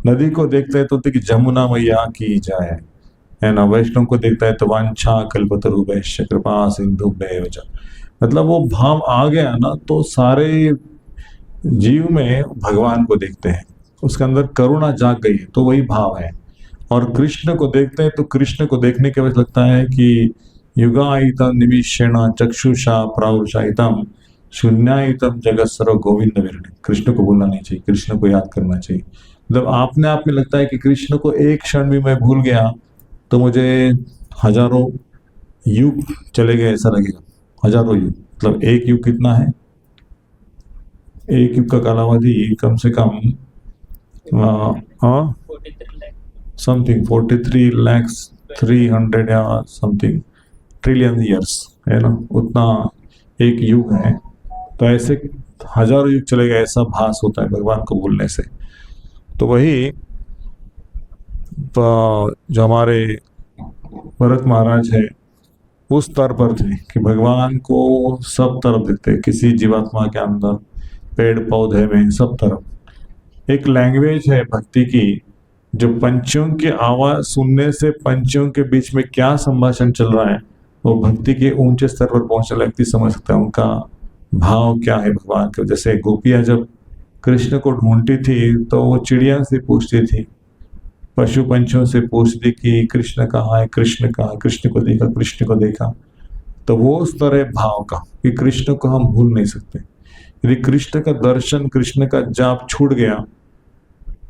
नदी को देखते हैं तो कि जमुना मैया की जय, है ना। वैष्णव को देखता है तो वांछा कल्पतरुभ्यश्च कृपा सिंधुभ्यैव च। मतलब वो भाव आ गया ना तो सारे जीव में भगवान को देखते हैं, उसके अंदर करुणा जाग गई है, तो वही भाव है। और कृष्ण को देखते हैं तो कृष्ण को देखने के बाद लगता है कि युगायितम निमिषेण चक्षुषा प्रावुषायितम शून्यायितम जगत सर्व गोविंद विरणे। कृष्ण को भूलना नहीं चाहिए, कृष्ण को याद करना चाहिए। मतलब आपने आप में लगता है कि कृष्ण को एक क्षण भी मैं भूल गया तो मुझे हजारों युग चले गए ऐसा लगेगा। हजारों युग, मतलब एक युग कितना है, एक युग का कालावधि कम से कम समथिंग 43 लाख 300 या समथिंग ट्रिलियन ईयर्स, है ना, उतना एक युग है। तो ऐसे हजारों युग चले गए ऐसा भास होता है भगवान को भूलने से। तो वही जो हमारे भरत महाराज है उस स्तर पर थे कि भगवान को सब तरफ दिखते, किसी जीवात्मा के अंदर, पेड़ पौधे में, सब तरफ। एक लैंग्वेज है भक्ति की जो पंछियों की आवाज सुनने से पंछियों के बीच में क्या संभाषण चल रहा है वो भक्ति के ऊंचे स्तर पर पहुंचने व्यक्ति समझ सकता है उनका भाव क्या है भगवान के। जैसे गोपियां जब कृष्ण को ढूंढती थी तो वो चिड़िया से पूछती थी, पशु पंछियों से पूछती कि कृष्ण कहाँ है, कृष्ण कहाँ, कृष्ण को देखा, कृष्ण को देखा। तो वो स्तर है भाव का कि कृष्ण को हम भूल नहीं सकते। यदि कृष्ण का दर्शन, कृष्ण का जाप छूट गया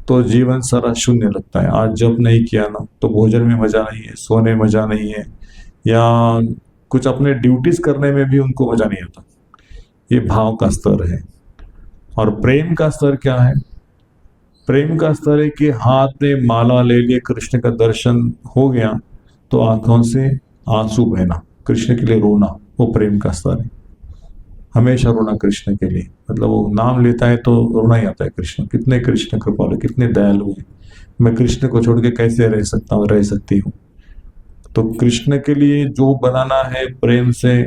तो जीवन सारा शून्य लगता है। आज जप नहीं किया ना तो भोजन में मजा नहीं है, सोने में मजा नहीं है, या कुछ अपने ड्यूटीज करने में भी उनको मजा नहीं आता। ये भाव का स्तर है। और प्रेम का स्तर क्या है? प्रेम का स्तर है कि हाथ में माला ले लिए, कृष्ण का दर्शन हो गया तो आंखों से आंसू बहना, कृष्ण के लिए रोना, वो प्रेम का स्तर है। हमेशा रोना कृष्ण के लिए, मतलब वो नाम लेता है तो रोना ही आता है। कृष्ण कितने कृष्ण कृपालु, कितने दयालु हैं, मैं कृष्ण को छोड़ के कैसे रह सकता हूँ, रह सकती हूँ। तो कृष्ण के लिए जो बनाना है प्रेम से,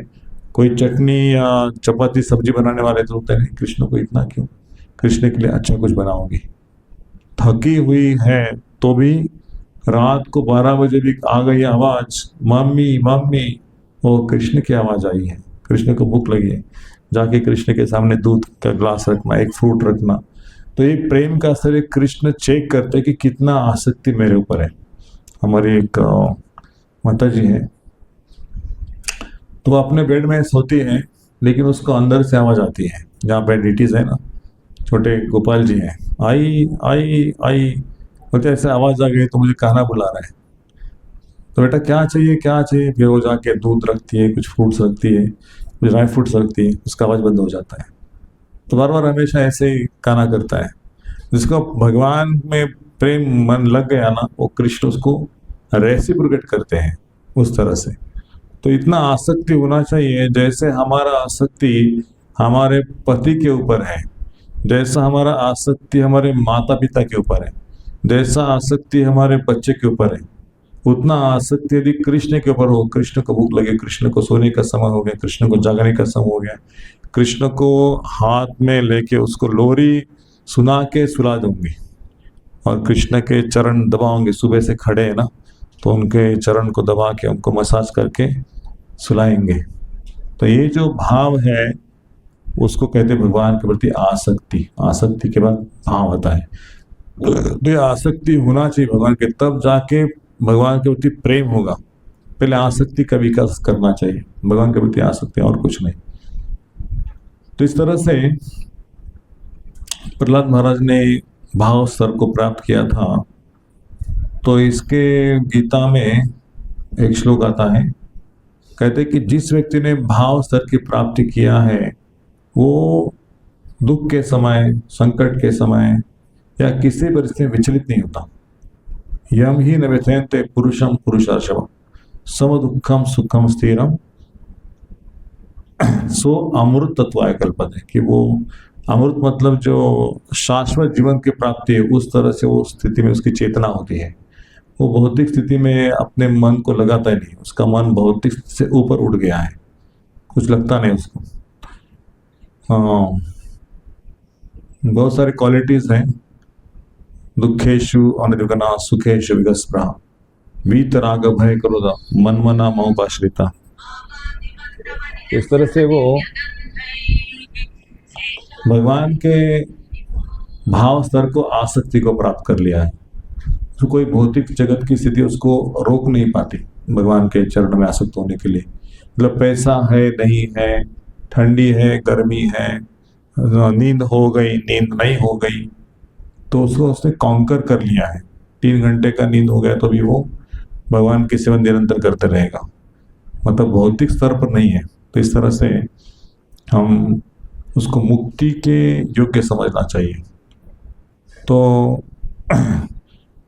कोई चटनी या चपाती सब्जी बनाने वाले तो होते नहीं, कृष्ण को इतना क्यों, कृष्ण के लिए अच्छा कुछ बनाओगी। थकी हुई है तो भी रात को 12 बजे भी आ गई आवाज, मम्मी मम्मी, वो कृष्ण की आवाज आई है, कृष्ण को भूख लगी है। जाके कृष्ण के सामने दूध का ग्लास रखना, एक फ्रूट रखना। तो ये प्रेम का असर एक कृष्ण चेक करते कि कितना आसक्ति मेरे ऊपर है। हमारी एक माता जी है, तो वो अपने बेड में सोती है, लेकिन उसको अंदर से आवाज आती है, जहाँ पे डीटीज है ना, छोटे गोपाल जी हैं, आई आई आई, बोलते ऐसे आवाज आ गई तो मुझे कहना बुला रहा है। तो बेटा क्या चाहिए क्या चाहिए, फिर वो जाके दूध रखती है, कुछ फ्रूट्स रखती है, कुछ ड्राई फ्रूट्स रखती है, उसका आवाज बंद हो जाता है। तो बार बार हमेशा ऐसे ही गाना करता है। जिसको भगवान में प्रेम मन लग गया ना, वो कृष्ण उसको रेसिप्रोकेट करते हैं उस तरह से। तो इतना आसक्ति होना चाहिए, जैसे हमारा आसक्ति हमारे पति के ऊपर है, जैसा हमारा आसक्ति हमारे माता पिता के ऊपर है, जैसा आसक्ति हमारे बच्चे के ऊपर है, उतना आसक्ति यदि कृष्ण के ऊपर हो, कृष्ण को भूख लगे, कृष्ण को सोने का समय हो गया, कृष्ण को जागने का समय हो गया, कृष्ण को हाथ में लेके उसको लोरी सुना के सुला दूंगी और कृष्ण के चरण दबाऊंगी। सुबह से खड़े हैं ना, तो उनके चरण को दबा के उनको मसाज करके सुलाएंगे। तो ये जो भाव है उसको कहते हैं भगवान के प्रति आसक्ति। आसक्ति के बाद भाव आता है। तो ये आसक्ति होना चाहिए भगवान के, तब जाके भगवान के प्रति प्रेम होगा। पहले आसक्ति का विकास करना चाहिए, भगवान के प्रति आसक्ति, और कुछ नहीं। तो इस तरह से प्रहलाद महाराज ने भाव स्तर को प्राप्त किया था। तो इसके गीता में एक श्लोक आता है, कहते कि जिस व्यक्ति ने भाव स्तर की प्राप्ति किया है वो दुख के समय, संकट के समय या किसी परिस्थिति में विचलित नहीं होता। यम ही न व्यथयन्ते पुरुषम पुरुषार्षभ सम दुखम सुखम स्थिरम सो अमृत तत्वाय कल्पते। कि वो अमृत मतलब जो शाश्वत जीवन की प्राप्ति है, उस तरह से वो स्थिति में उसकी चेतना होती है। वो भौतिक स्थिति में अपने मन को लगाता ही नहीं, उसका मन भौतिक से ऊपर उठ गया है, कुछ लगता नहीं उसको। हाँ, बहुत सारी क्वालिटीज हैं। दुखेशु अनिर्गना सुखेशु विगस्प्रा वीतराग भय क्रोध मनमना मोपाश्रिता। इस तरह से वो भगवान के भाव स्तर को, आसक्ति को प्राप्त कर लिया है। तो कोई भौतिक जगत की स्थिति उसको रोक नहीं पाती भगवान के चरण में आसक्त होने के लिए। मतलब पैसा है नहीं है, ठंडी है गर्मी है, नींद हो गई नींद नहीं हो गई, तो उसको उसने कॉन्कर कर लिया है। 3 घंटे का नींद हो गया तो भी वो भगवान की सेवा निरंतर करते रहेगा, मतलब भौतिक स्तर पर नहीं है। तो इस तरह से हम उसको मुक्ति के योग्य समझना चाहिए। तो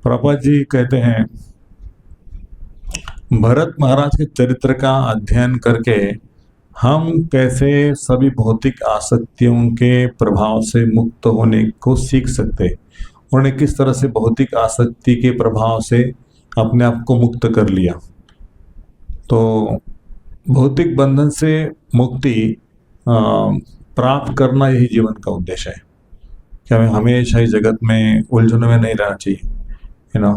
प्रभुपाद जी कहते हैं, भरत महाराज के चरित्र का अध्ययन करके हम कैसे सभी भौतिक आसक्तियों के प्रभाव से मुक्त होने को सीख सकते। उन्होंने किस तरह से भौतिक आसक्ति के प्रभाव से अपने आप को मुक्त कर लिया। तो भौतिक बंधन से मुक्ति प्राप्त करना यही जीवन का उद्देश्य है कि हमें हमेशा ही जगत में उलझनों में नहीं रहना चाहिए, है ना।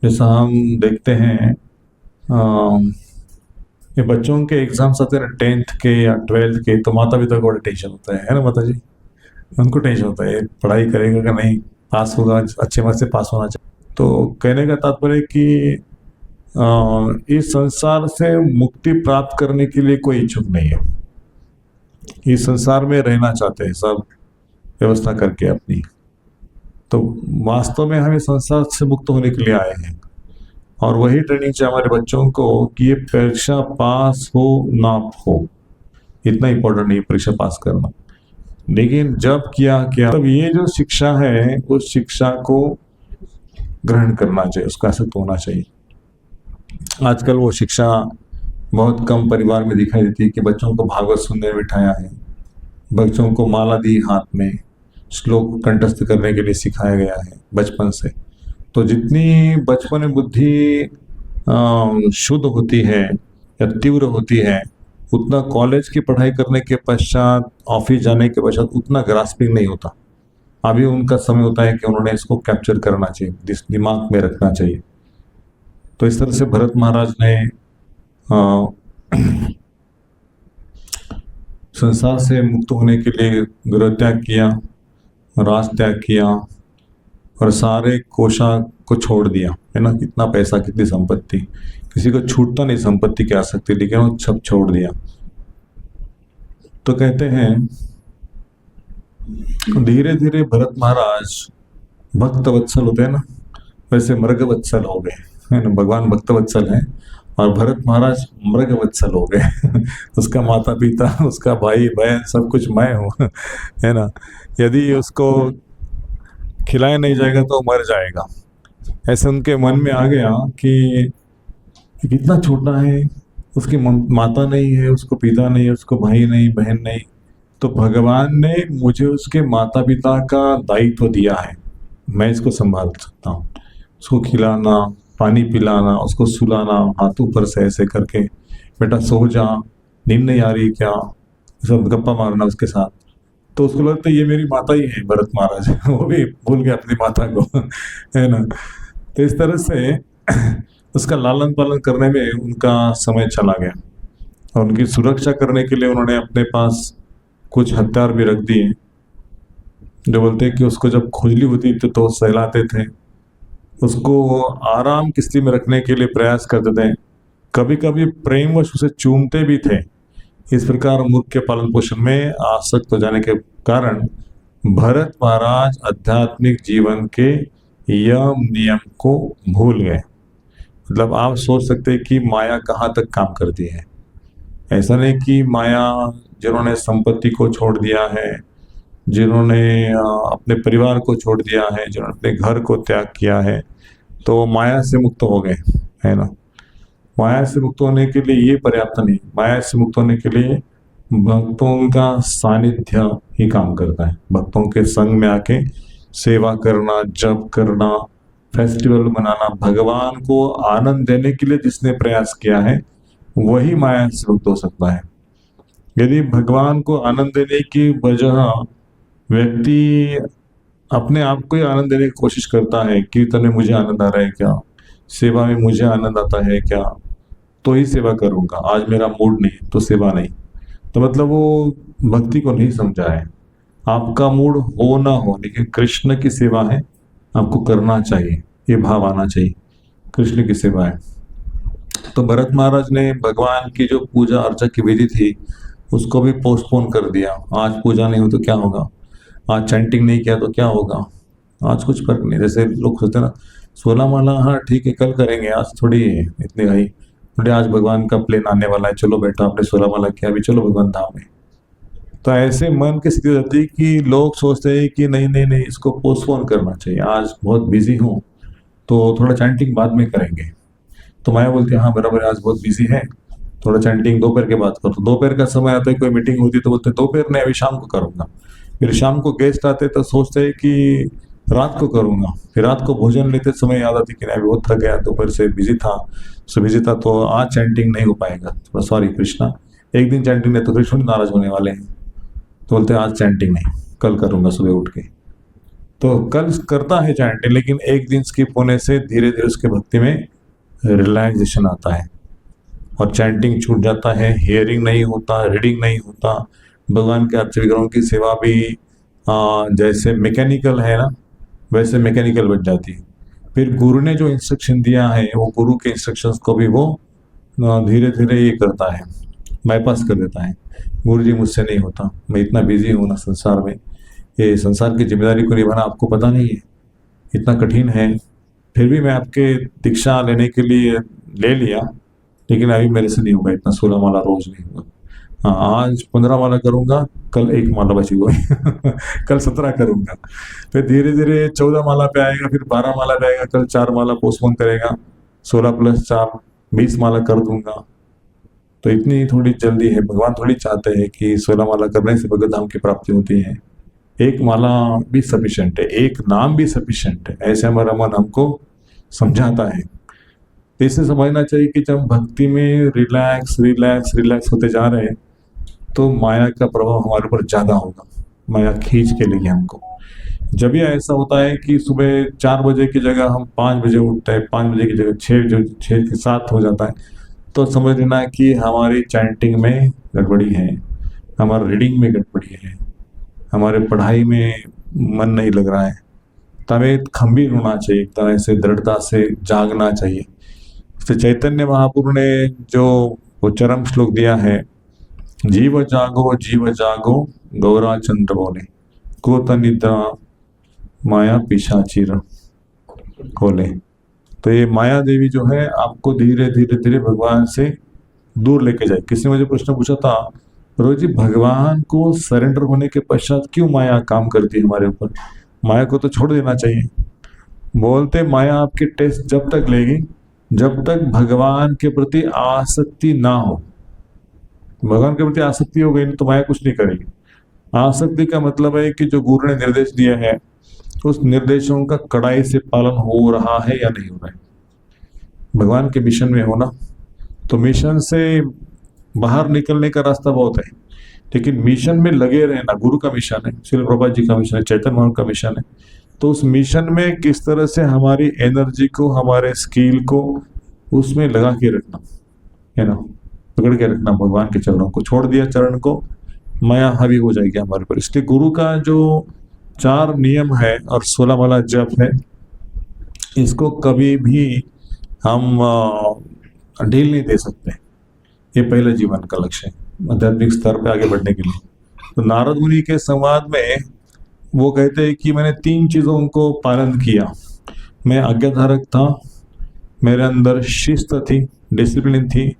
जैसा हम देखते हैं ये बच्चों के एग्जाम्स आते हैं ना, 10th के या 12th के, तो माता पिता को बड़ा टेंशन होता है ना माता जी। उनको टेंशन होता है पढ़ाई करेगा कि नहीं, पास होगा, अच्छे मार्क्स से पास होना चाहिए। तो कहने का तात्पर्य कि इस संसार से मुक्ति प्राप्त करने के लिए कोई इच्छुक नहीं है। इस संसार में रहना चाहते हैं सब व्यवस्था करके अपनी। तो वास्तव में हमें संसार से मुक्त होने के लिए आए हैं, और वही ट्रेनिंग चाहिए हमारे बच्चों को कि ये परीक्षा पास हो ना हो, इतना इम्पोर्टेंट नहीं परीक्षा पास करना, लेकिन जब किया तब ये जो शिक्षा है उस शिक्षा को ग्रहण करना चाहिए, उसका आसक्त होना चाहिए। आजकल वो शिक्षा बहुत कम परिवार में दिखाई देती है कि बच्चों को भागवत सुनने में बिठाया है, बच्चों को माला दी हाथ में, श्लोक कंठस्थ करने के लिए सिखाया गया है बचपन से। तो जितनी बचपन में बुद्धि शुद्ध होती है या तीव्र होती है, उतना कॉलेज की पढ़ाई करने के पश्चात, ऑफिस जाने के पश्चात उतना ग्रास्पिंग नहीं होता। अभी उनका समय होता है कि उन्होंने इसको कैप्चर करना चाहिए, दिमाग में रखना चाहिए। तो इस तरह से भरत महाराज ने संसार से मुक्त होने के लिए गृह त्याग किया, राज त्याग किया और सारे कोशा को छोड़ दिया, है ना। कितना पैसा, कितनी संपत्ति, किसी को छूटता नहीं संपत्ति की आसक्ति, लेकिन वो सब छोड़ दिया। तो कहते हैं धीरे धीरे भरत महाराज भक्त वत्सल होते हैं ना, वैसे मृग वत्सल हो गए, है ना। भगवान भक्त वत्सल है और भरत महाराज मृग वत्सल हो गए उसका माता पिता, उसका भाई बहन सब कुछ मैं हूँ है ना। यदि उसको खिलाया नहीं जाएगा तो मर जाएगा। ऐसे उनके मन में आ गया कि कितना छोटा है, उसकी माता नहीं है, उसको पिता नहीं है, उसको भाई नहीं, बहन नहीं, तो भगवान ने मुझे उसके माता पिता का दायित्व दिया है, मैं इसको संभाल सकता हूँ। उसको खिलाना, पानी पिलाना, उसको सुलाना, हाथ ऊपर से ऐसे करके, बेटा सो जा, नींद नहीं आ रही क्या, सब गप्पा मारना उसके साथ। तो उसको लगता है ये मेरी माता ही है भरत महाराज वो भी भूल गया अपनी माता को है ना। तो इस तरह से उसका लालन पालन करने में उनका समय चला गया और उनकी सुरक्षा करने के लिए उन्होंने अपने पास कुछ हथियार भी रख दिए, जो बोलते हैं कि उसको जब खुजली होती थी तो सहलाते थे, उसको आराम की स्थिति में रखने के लिए प्रयास करते थे, कभी कभी प्रेमवश उसे चूमते भी थे। इस प्रकार मुख्य पालन पोषण में आसक्त हो जाने के कारण भरत महाराज आध्यात्मिक जीवन के यम नियम को भूल गए। मतलब आप सोच सकते हैं कि माया कहाँ तक काम करती है। ऐसा नहीं कि माया जिन्होंने संपत्ति को छोड़ दिया है, जिन्होंने अपने परिवार को छोड़ दिया है, जिन्होंने अपने घर को त्याग किया है, तो माया से मुक्त हो गए, है ना। माया से मुक्त होने के लिए ये पर्याप्त नहीं, माया से मुक्त होने के लिए भक्तों का सानिध्य ही काम करता है। भक्तों के संग में आके सेवा करना, जप करना, फेस्टिवल मनाना, भगवान को आनंद देने के लिए जिसने प्रयास किया है वही माया से मुक्त हो सकता है। यदि भगवान को आनंद देने की वजह व्यक्ति अपने आप को ही आनंद देने की कोशिश करता है, कीर्तन में मुझे आनंद आ रहा है क्या, सेवा में मुझे आनंद आता है क्या, तो ही सेवा करूंगा, आज मेरा मूड नहीं तो सेवा नहीं, तो मतलब वो भक्ति को नहीं समझा है। आपका मूड हो ना हो, लेकिन कृष्ण की सेवा है, आपको करना चाहिए, ये भाव आना चाहिए, कृष्ण की सेवा है। तो भरत महाराज ने भगवान की जो पूजा अर्चा की विधि थी उसको भी पोस्टपोन कर दिया। आज पूजा नहीं हुई तो क्या होगा, आज चैंटिंग नहीं किया तो क्या होगा, आज कुछ फर्क नहीं। जैसे लोग सोचते हैं ना 16 माला, हाँ ठीक है कल करेंगे, आज थोड़ी इतनी भाई, बोले आज भगवान का प्लेन आने वाला है, चलो बेटा आपने 16 माला किया, अभी चलो भगवान धाम में। तो ऐसे मन की स्थिति होती है कि लोग सोचते हैं कि नहीं नहीं नहीं, इसको पोस्टपोन करना चाहिए, आज बहुत बिजी हूँ तो थोड़ा चैंटिंग बाद में करेंगे। तो मैं बोलती हाँ बराबर, आज बहुत बिजी है, थोड़ा चैंटिंग दोपहर के बाद करो। तो दोपहर का समय आता है, कोई मीटिंग होती तो बोलते दोपहर नहीं अभी शाम को करूँगा। फिर शाम को गेस्ट आते तो सोचते हैं कि रात को करूँगा। फिर रात को भोजन लेते समय याद आती कि नहीं बहुत थक गया, दोपहर से बिजी था, तो आज चैंटिंग नहीं हो पाएगा, थोड़ा सॉरी कृष्णा, एक दिन चैंटिंग नहीं तो कृष्ण नाराज होने वाले हैं, तो बोलते आज चैंटिंग नहीं, कल करूँगा सुबह उठ के। तो कल करता है चैंटिंग, लेकिन एक दिन स्किप होने से धीरे धीरे उसके भक्ति में रिलैक्सेशन आता है और चैंटिंग छूट जाता है, हियरिंग नहीं होता, रीडिंग नहीं होता। भगवान के अर्च विग्रहों की सेवा भी जैसे मैकेनिकल है ना, वैसे मैकेनिकल बन जाती है। फिर गुरु ने जो इंस्ट्रक्शन दिया है वो गुरु के इंस्ट्रक्शंस को भी वो धीरे धीरे ये करता है, बाईपास कर देता है। गुरु जी मुझसे नहीं होता, मैं इतना बिजी हूँ ना संसार में, ये संसार की जिम्मेदारी को निभाना आपको पता नहीं है, इतना कठिन है। फिर भी मैं आपके दीक्षा लेने के लिए ले लिया, लेकिन अभी मेरे से नहीं होगा, इतना 16 माला रोज नहीं होगा। हाँ आज 15 माला करूँगा, कल 1 माला बची हुई कल 17 करूँगा, फिर धीरे धीरे 14 माला पे आएगा, फिर 12 माला पे आएगा, कल 4 माला पोस्टपोन करेगा, 16 + 4 20 माला कर दूंगा। तो इतनी थोड़ी जल्दी है, भगवान थोड़ी चाहते हैं कि 16 माला करने से भगवत धाम की प्राप्ति होती है। 1 माला भी सफिशिएंट है, 1 नाम भी सफिशिएंट है, ऐसे हमारा मन हमको समझाता है। तो इसे समझना चाहिए कि जब भक्ति में रिलैक्स रिलैक्स रिलैक्स होते जा रहे हैं तो माया का प्रभाव हमारे ऊपर ज़्यादा होगा, माया खींच के लेगी हमको। जब ये ऐसा होता है कि सुबह 4 बजे की जगह हम 5 बजे उठते हैं, 5 बजे की जगह 6 के 7 हो जाता है, तो समझ लेना कि हमारी चैंटिंग में गड़बड़ी है, हमारा रीडिंग में गड़बड़ी है, हमारे पढ़ाई में मन नहीं लग रहा है, तो हमें खंभीर होना चाहिए, एक तरह से दृढ़ता से जागना चाहिए। तो चैतन्य महाप्रभु ने जो वो चरम श्लोक दिया है, जीव जागो गौरा चंद्र बोले, कोत निद्रा माया पिशाचिर खोले। तो ये माया देवी जो है आपको धीरे धीरे धीरे भगवान से दूर लेके जाए। किसी ने मुझे प्रश्न पूछा था, रोज जी भगवान को सरेंडर होने के पश्चात क्यों माया काम करती है हमारे ऊपर? माया को तो छोड़ देना चाहिए। बोलते माया आपके टेस्ट जब तक लेगी जब तक भगवान के प्रति आसक्ति ना हो। भगवान के प्रति आसक्ति हो गई तो माया कुछ नहीं करेगी। आसक्ति का मतलब है कि जो गुरु ने निर्देश दिया है उस निर्देशों का कड़ाई से पालन हो रहा है या नहीं हो रहा है। भगवान के मिशन में होना, तो मिशन से बाहर निकलने का रास्ता बहुत है, लेकिन मिशन में लगे रहना गुरु का मिशन है, श्रील प्रभुपाद जी का मिशन है, चैतन्य महाप्रभु का मिशन है। तो उस मिशन में किस तरह से हमारी एनर्जी को, हमारे स्किल को उसमें लगा के रखना है ना, पकड़ के रखना भगवान के चरणों को। छोड़ दिया चरण को, माया हावी हो जाएगी हमारे पर। इसलिए गुरु का जो 4 नियम है और 16 वाला जप है, इसको कभी भी हम ढील नहीं दे सकते। ये पहले जीवन का लक्ष्य है आध्यात्मिक स्तर पे आगे बढ़ने के लिए। तो नारद मुनि के संवाद में वो कहते हैं कि मैंने 3 चीजों को पालन किया। मैं आज्ञाधारक था, मेरे अंदर शिस्त थी, डिसिप्लिन थी,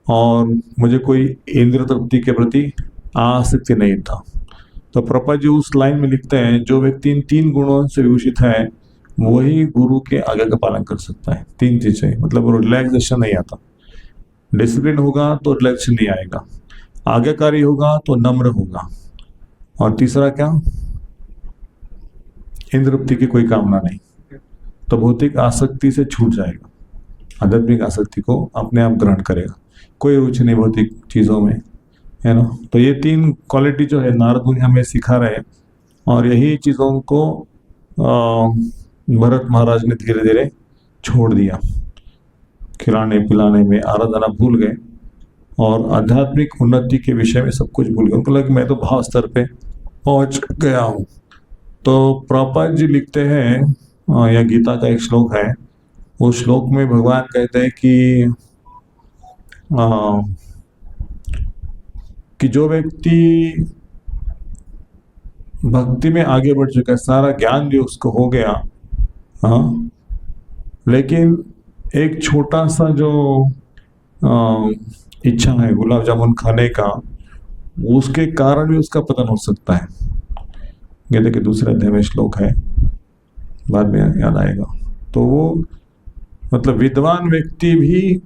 और मुझे कोई इंद्रिय तृप्ति के प्रति आसक्ति नहीं था। तो प्रभुपाद जी उस लाइन में लिखते हैं, जो व्यक्ति इन 3 गुणों से विभूषित है वही गुरु के आज्ञा का पालन कर सकता है। 3 चीजें, मतलब रिलैक्सेशन नहीं आता। डिसिप्लिन होगा तो रिलैक्सेशन नहीं आएगा, आज्ञाकारी होगा तो नम्र होगा, और तीसरा क्या, इंद्रिय की कोई कामना नहीं, तो भौतिक आसक्ति से छूट जाएगा, आध्यात्मिक आसक्ति को अपने आप ग्रहण करेगा, कोई रुचि नहीं भौतिक चीजों में, है ना। तो ये 3 क्वालिटी जो है नारद मुनि हमें सिखा रहे हैं, और यही चीजों को भरत महाराज ने धीरे धीरे छोड़ दिया। खिलाने पिलाने में आराधना भूल गए और आध्यात्मिक उन्नति के विषय में सब कुछ भूल गए। उनको लगा मैं तो भाव स्तर पे पहुंच गया हूँ। तो प्रभुपाद जी लिखते हैं, या गीता का एक श्लोक है, उस श्लोक में भगवान कहते हैं कि जो व्यक्ति भक्ति में आगे बढ़ चुका है, सारा ज्ञान भी उसको हो गया, हाँ, लेकिन एक छोटा सा जो इच्छा है गुलाब जामुन खाने का, उसके कारण भी उसका पतन हो सकता है। गीता के दूसरे अध्याय में श्लोक है, बाद में याद आएगा। तो वो मतलब विद्वान व्यक्ति भी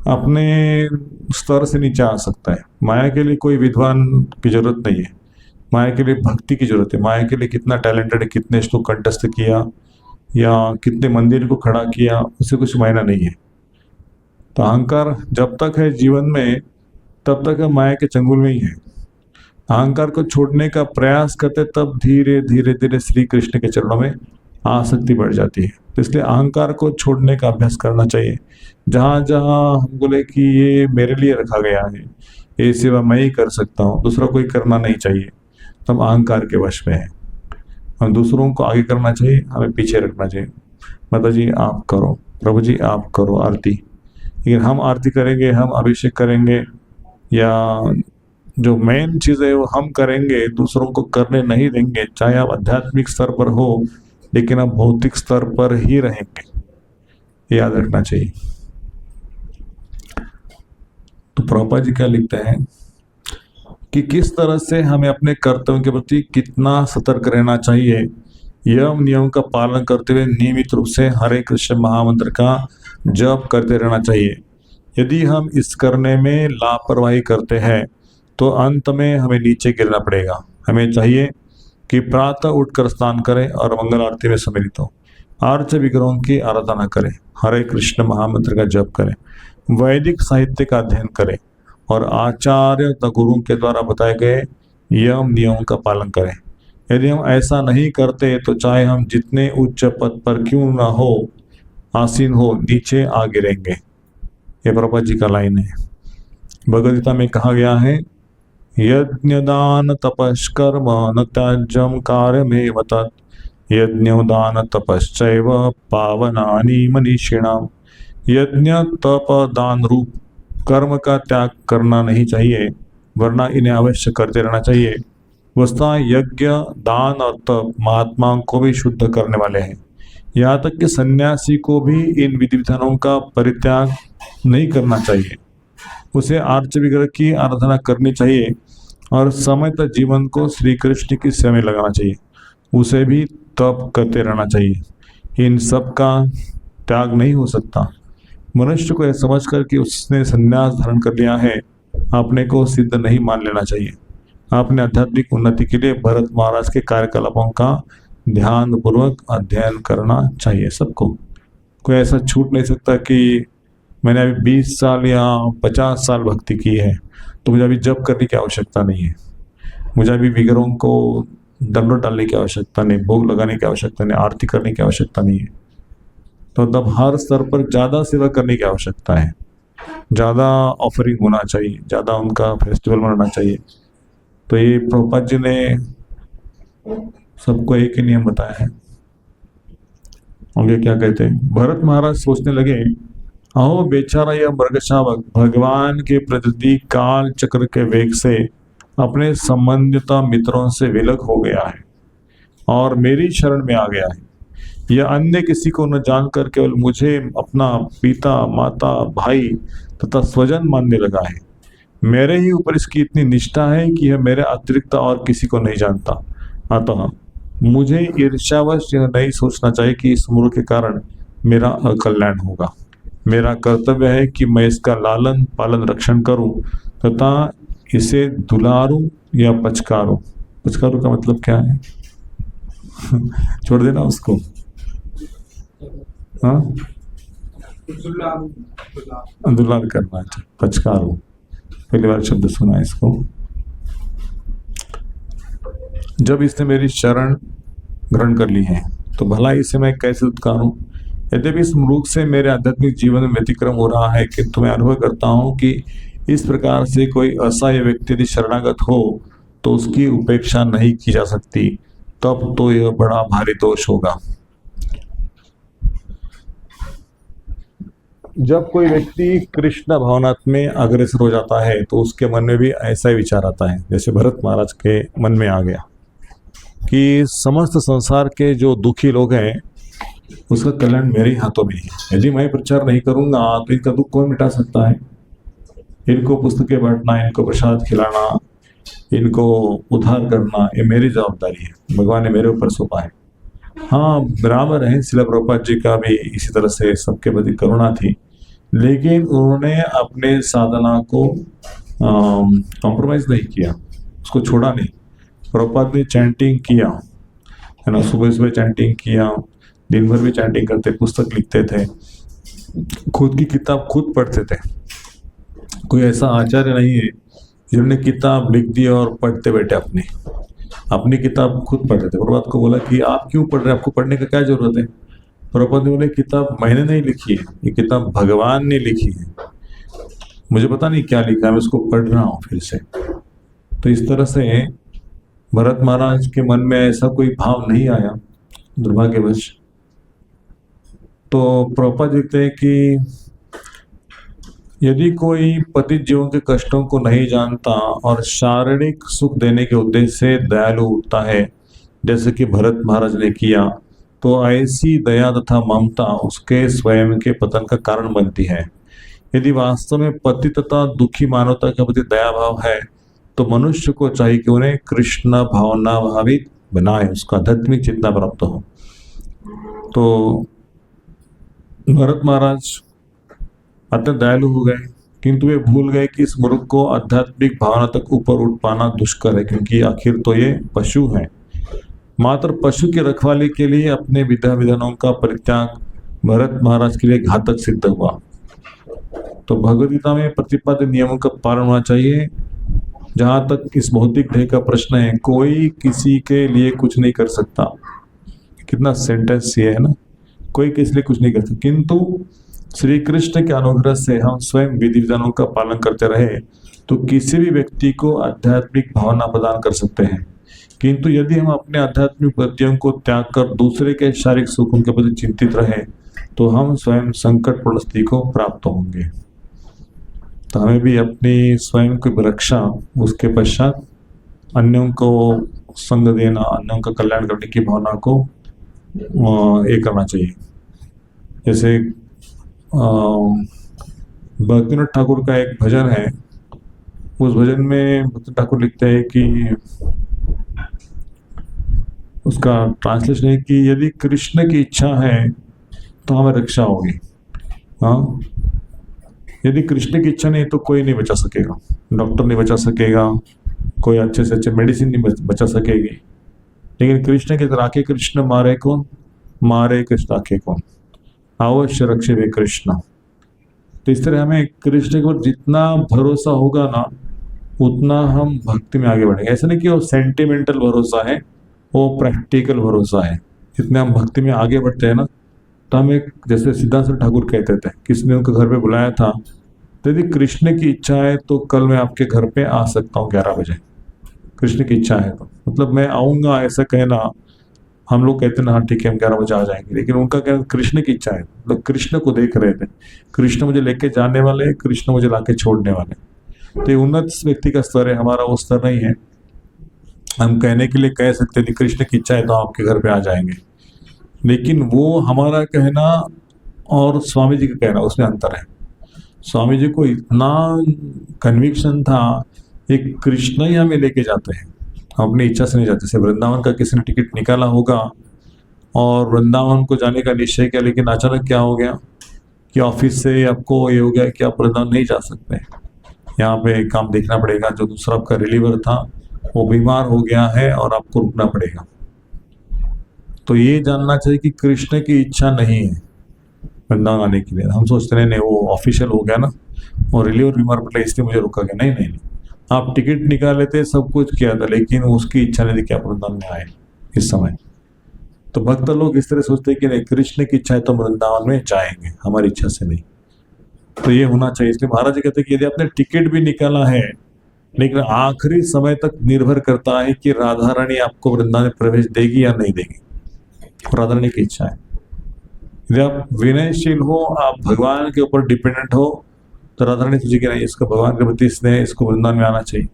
अपने स्तर से नीचे आ सकता है। माया के लिए कोई विद्वान की जरूरत नहीं है, माया के लिए भक्ति की जरूरत है। माया के लिए कितना टैलेंटेड है, कितने श्लोक कंठस्थ किया या कितने मंदिर को खड़ा किया, उससे कुछ मायना नहीं है। तो अहंकार जब तक है जीवन में तब तक हम माया के चंगुल में ही है। अहंकार को छोड़ने का प्रयास करते तब धीरे धीरे धीरे श्री कृष्ण के चरणों में आसक्ति बढ़ जाती है। तो इसलिए अहंकार को छोड़ने का अभ्यास करना चाहिए। जहाँ जहाँ हम बोले कि ये मेरे लिए रखा गया है, ये सेवा मैं ही कर सकता हूँ, दूसरा कोई करना नहीं चाहिए, तो हम अहंकार के वश में है। हम दूसरों को आगे करना चाहिए, हमें पीछे रखना चाहिए। माता जी आप करो, प्रभु जी आप करो आरती, लेकिन हम आरती करेंगे, हम अभिषेक करेंगे, या जो मेन चीज़ है वो हम करेंगे, दूसरों को करने नहीं देंगे। चाहे आप आध्यात्मिक स्तर पर हो, लेकिन आप भौतिक स्तर पर ही रहेंगे, ये याद रखना चाहिए। तो प्रभुपाद जी क्या लिखते हैं कि किस तरह से हमें अपने कर्तव्य के प्रति कितना सतर्क रहना चाहिए। यम नियम का पालन करते हुए नियमित रूप से हरे कृष्ण महामंत्र का जप करते रहना चाहिए। यदि हम इस करने में लापरवाही करते हैं तो अंत में हमें नीचे गिरना पड़ेगा। हमें चाहिए कि प्रातः उठकर स्नान करें और मंगल आरती में सम्मिलित हो, आर्च विग्रहों की आराधना करें, हरे कृष्ण महामंत्र का जप करें, वैदिक साहित्य का अध्ययन करें और आचार्य तथा गुरु के द्वारा बताए गए यम नियमों का पालन करें। यदि हम ऐसा नहीं करते तो चाहे हम जितने उच्च पद पर क्यों ना हो आसीन हो, नीचे आ गिरेंगे। ये प्रभुपाद जी का लाइन है। भगवद गीता में कहा गया है, यज्ञदान तपस्कर्म न त्याज्यम कार्यमेव तत् यज्ञदान तपश्चैव पावनानि मनीषिणाम। यज्ञ तप दान रूप कर्म का त्याग करना नहीं चाहिए, वरना इन्हें अवश्य करते रहना चाहिए। वस्तुतः यज्ञ दान और तप महात्माओं को भी शुद्ध करने वाले हैं। यहाँ तक कि सन्यासी को भी इन विधि विधानों का परित्याग नहीं करना चाहिए। उसे आर्च विग्रह की आराधना करनी चाहिए और समय तक जीवन को श्री कृष्ण की सेवा में लगाना चाहिए। उसे भी तप करते रहना चाहिए। इन सब का त्याग नहीं हो सकता। मनुष्य को यह समझकर कि उसने संन्यास धारण कर लिया है, अपने को सिद्ध नहीं मान लेना चाहिए। अपने आध्यात्मिक उन्नति के लिए भरत महाराज के कार्यकलापों का ध्यान पूर्वक अध्ययन करना चाहिए सबको। कोई ऐसा छूट नहीं सकता कि मैंने अभी 20 साल या 50 साल भक्ति की है तो मुझे अभी जप करने की आवश्यकता नहीं है, मुझे अभी विग्रहों को दंडों डालने की आवश्यकता नहीं, भोग लगाने की आवश्यकता नहीं, आरती करने की आवश्यकता नहीं है। तो तब हर स्तर पर ज़्यादा सेवा करने की आवश्यकता है, ज़्यादा ऑफरिंग होना चाहिए, ज़्यादा उनका फेस्टिवल मनाना चाहिए। तो ये प्रभुपाद जी ने सबको एक ही नियम बताया है। आगे क्या कहते हैं, भरत महाराज सोचने लगे, अहो बेचारा यह मृगशावक भगवान के प्रति काल चक्र के वेग से अपने संबंधिता मित्रों से विलग हो गया है और मेरी शरण में आ गया है। यह अन्य किसी को न जानकर केवल मुझे अपना पिता माता भाई तथा स्वजन मानने लगा है। मेरे ही ऊपर इसकी इतनी निष्ठा है कि यह मेरे अतिरिक्त और किसी को नहीं जानता। अतः मुझे ईर्ष्यावश यह नहीं सोचना चाहिए कि इस मूर्ख के कारण मेरा अकल्याण होगा। मेरा कर्तव्य है कि मैं इसका लालन पालन रक्षण करूं तथा इसे दुलारूं या पचकारूं। पचकारूं का मतलब क्या है? छोड़ देना उसको। हाँ, दुलार करना है, पचकारूं। पहली बार शब्द सुना इसको। जब इसने मेरी शरण ग्रहण कर ली है तो भला इसे मैं कैसे उत्कारूं? यद्यपि इस मूर्ख से मेरे आध्यात्मिक जीवन में व्यतिक्रम हो रहा है, किंतु मैं अनुभव करता हूं कि इस प्रकार से कोई असहाय व्यक्ति यदि शरणागत हो तो उसकी उपेक्षा नहीं की जा सकती। तब तो यह बड़ा भारी दोष होगा। जब कोई व्यक्ति कृष्ण भावनात्म में अग्रसर हो जाता है तो उसके मन में भी ऐसा ही विचार आता है जैसे भरत महाराज के मन में आ गया कि समस्त संसार के जो दुखी लोग हैं उसका कल्याण मेरे ही हाथों में है। यदि मैं प्रचार नहीं करूंगा तो इनका दुख कौन मिटा सकता है? इनको पुस्तकें बांटना, इनको प्रसाद खिलाना, इनको उद्धार करना, ये मेरी जवाबदारी है, भगवान ने मेरे ऊपर सौंपा है। हाँ, बराबर है, श्रील प्रभुपाद जी का भी इसी तरह से सबके प्रति करुणा थी, लेकिन उन्होंने अपने साधना को कॉम्प्रोमाइज नहीं किया, उसको छोड़ा नहीं। प्रभुपाद ने चैंटिंग किया है ना, सुबह सुबह चैंटिंग किया, दिन भर भी चैंटिंग करते, पुस्तक लिखते थे, खुद की किताब खुद पढ़ते थे। कोई ऐसा आचार्य नहीं है जिन्होंने किताब लिख दी और पढ़ते बैठे अपनी किताब खुद पढ़ते थे। प्रभुपाद को बोला कि आप क्यों पढ़ रहे हैं, आपको पढ़ने का क्या जरूरत है? प्रभुपाद ने बोले किताब मैंने नहीं लिखी है, ये किताब भगवान ने लिखी है, मुझे पता नहीं क्या लिखा है, मैं उसको पढ़ रहा हूँ फिर से। तो इस तरह से भरत महाराज के मन में ऐसा कोई भाव नहीं आया, दुर्भाग्यवश। तो प्रभुपाद लिखते हैं कि यदि कोई पतित जीवों के कष्टों को नहीं जानता और शारीरिक सुख देने के उद्देश्य से दयालु उठता है जैसे कि भरत महाराज ने किया, तो ऐसी दया तथा ममता उसके स्वयं के पतन का कारण बनती है। यदि वास्तव में पति तथा दुखी मानवता के प्रति दया भाव है तो मनुष्य को चाहिए कि उन्हें कृष्ण भावना भावित बनाए, उसका आध्यात्मिक चेतना प्राप्त हो। तो भरत महाराज अत्यंत दयालु हो गए, किंतु वे भूल गए कि इस मूर्ख को आध्यात्मिक भावना तक ऊपर उठ पाना दुष्कर है, क्योंकि आखिर तो ये पशु है। मात्र पशु की रखवाली के लिए अपने विद्या विधानों का परित्याग भरत महाराज के लिए घातक सिद्ध हुआ। तो भगवद गीता में प्रतिपादित नियमों का पालन होना चाहिए। जहां तक इस भौतिक देह का प्रश्न है, कोई किसी के लिए कुछ नहीं कर सकता। कितना सेंटेंस ये है ना, कोई किसी लिए कुछ नहीं कर सकता, किंतु श्री कृष्ण के अनुग्रह से हम स्वयं विधि विधानों का पालन करते रहे तो किसी भी व्यक्ति को आध्यात्मिक भावना प्रदान कर सकते हैं। किंतु यदि हम अपने आध्यात्मिक गतियों को त्याग कर दूसरे के शारीरिक सुखों के प्रति चिंतित रहें तो हम स्वयं संकटपूर्ण स्थिति को प्राप्त होंगे। तो हमें भी अपनी स्वयं की रक्षा, उसके पश्चात अन्यों को संग देना, अन्यों का कल्याण करने की भावना को ये करना चाहिए। जैसे भक्तिनाथ ठाकुर का एक भजन है, उस भजन में भक्ति ठाकुर लिखते हैं कि उसका ट्रांसलेशन है कि यदि कृष्ण की इच्छा है तो हमें रक्षा होगी। हाँ, यदि कृष्ण की इच्छा नहीं तो कोई नहीं बचा सकेगा, डॉक्टर नहीं बचा सकेगा, कोई अच्छे से अच्छे मेडिसिन नहीं बचा सकेगी। लेकिन कृष्ण के राखे कृष्ण मारे कौन, मारे कृष्ण राखे कौन, अवश्य रक्षे वे कृष्ण। तो इस तरह हमें कृष्ण के ऊपर जितना भरोसा होगा ना उतना हम भक्ति में आगे बढ़ेंगे। ऐसा नहीं कि वो सेंटिमेंटल भरोसा है, वो प्रैक्टिकल भरोसा है। जितने हम भक्ति में आगे बढ़ते हैं ना, तो हम एक, जैसे सिद्धार्थ ठाकुर कहते थे, किसने उनके घर पे बुलाया था, तो यदि कृष्ण की इच्छा है तो कल मैं आपके घर पे आ सकता हूँ 11 बजे, कृष्ण की इच्छा है तो, मतलब मैं आऊँगा ऐसा कहना। हम लोग कहते हैं हाँ ठीक है हम 11 बजे आ जाएंगे, लेकिन उनका क्या, कृष्ण की इच्छा है, मतलब कृष्ण को देख रहे थे, कृष्ण मुझे लेके जाने वाले, कृष्ण मुझे लाके छोड़ने वाले। तो ये उन्नत व्यक्ति का स्तर है, हमारा वो स्तर नहीं है। हम कहने के लिए कह सकते हैं कृष्ण की इच्छा है तो आपके घर पे आ जाएंगे, लेकिन वो हमारा कहना और स्वामी जी का कहना, उसमें अंतर है। स्वामी जी को इतना कन्विक्शन था, एक कृष्ण ही हमें लेके जाते हैं, हम अपनी इच्छा से नहीं जाते। जैसे वृंदावन का किसी ने टिकट निकाला होगा और वृंदावन को जाने का निश्चय किया, लेकिन अचानक क्या हो गया कि ऑफिस से आपको ये हो गया कि आप वृंदावन नहीं जा सकते, यहाँ पे काम देखना पड़ेगा। जो दूसरा आपका रिलीवर था वो बीमार हो गया है और आपको रुकना पड़ेगा। तो ये जानना चाहिए कि कृष्ण की इच्छा नहीं है वृंदावन आने के लिए। हम सोचते नहीं वो ऑफिशियल हो गया ना, और रिलीवर बीमार पड़े इसलिए मुझे रुका गया। नहीं, आप टिकट निकाले थे, सब कुछ किया था, लेकिन उसकी इच्छा नहीं थी कि आप वृंदावन में आए इस समय। तो भक्त लोग इस तरह सोचते हैं कि नहीं, कृष्ण की इच्छा है तो वृंदावन में जाएंगे, हमारी इच्छा से नहीं। तो ये होना चाहिए। इसलिए महाराज जी कहते हैं कि यदि आपने टिकट भी निकाला है, लेकिन आखिरी समय तक निर्भर करता है कि राधा रानी आपको वृंदावन में प्रवेश देगी या नहीं देगी, राधा रानी की इच्छा है। यदि आप विनयशील हो, आप भगवान के ऊपर डिपेंडेंट हो, तो राधा रानी सोचेगी नहीं इसको भगवान के प्रति स्नेह, इसको वृंदावन में आना चाहिए।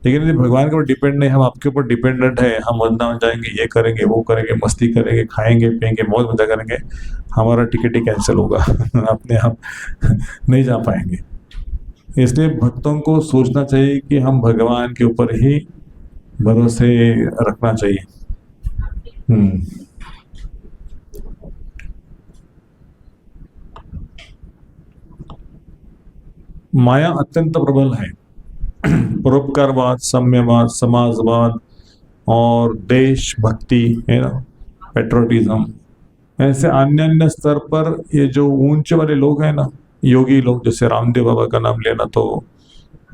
लेकिन यदि भगवान के ऊपर डिपेंड नहीं, हम आपके ऊपर डिपेंडेंट है, हम वृंदावन जाएंगे, ये करेंगे, वो करेंगे, मस्ती करेंगे, खाएंगे पिएंगे, मौज मजा करेंगे, हमारा टिकट ही कैंसिल होगा अपने आप नहीं जा पाएंगे। इसलिए भक्तों को सोचना चाहिए कि हम भगवान के ऊपर ही भरोसे रखना चाहिए। माया अत्यंत प्रबल है। परोपकारवाद, साम्यवाद, समाजवाद और देशभक्ति है ना, पेट्रोटिज्म, ऐसे अन्य अन्य स्तर पर ये जो ऊंचे वाले लोग हैं ना, योगी लोग, जैसे रामदेव बाबा का नाम लेना तो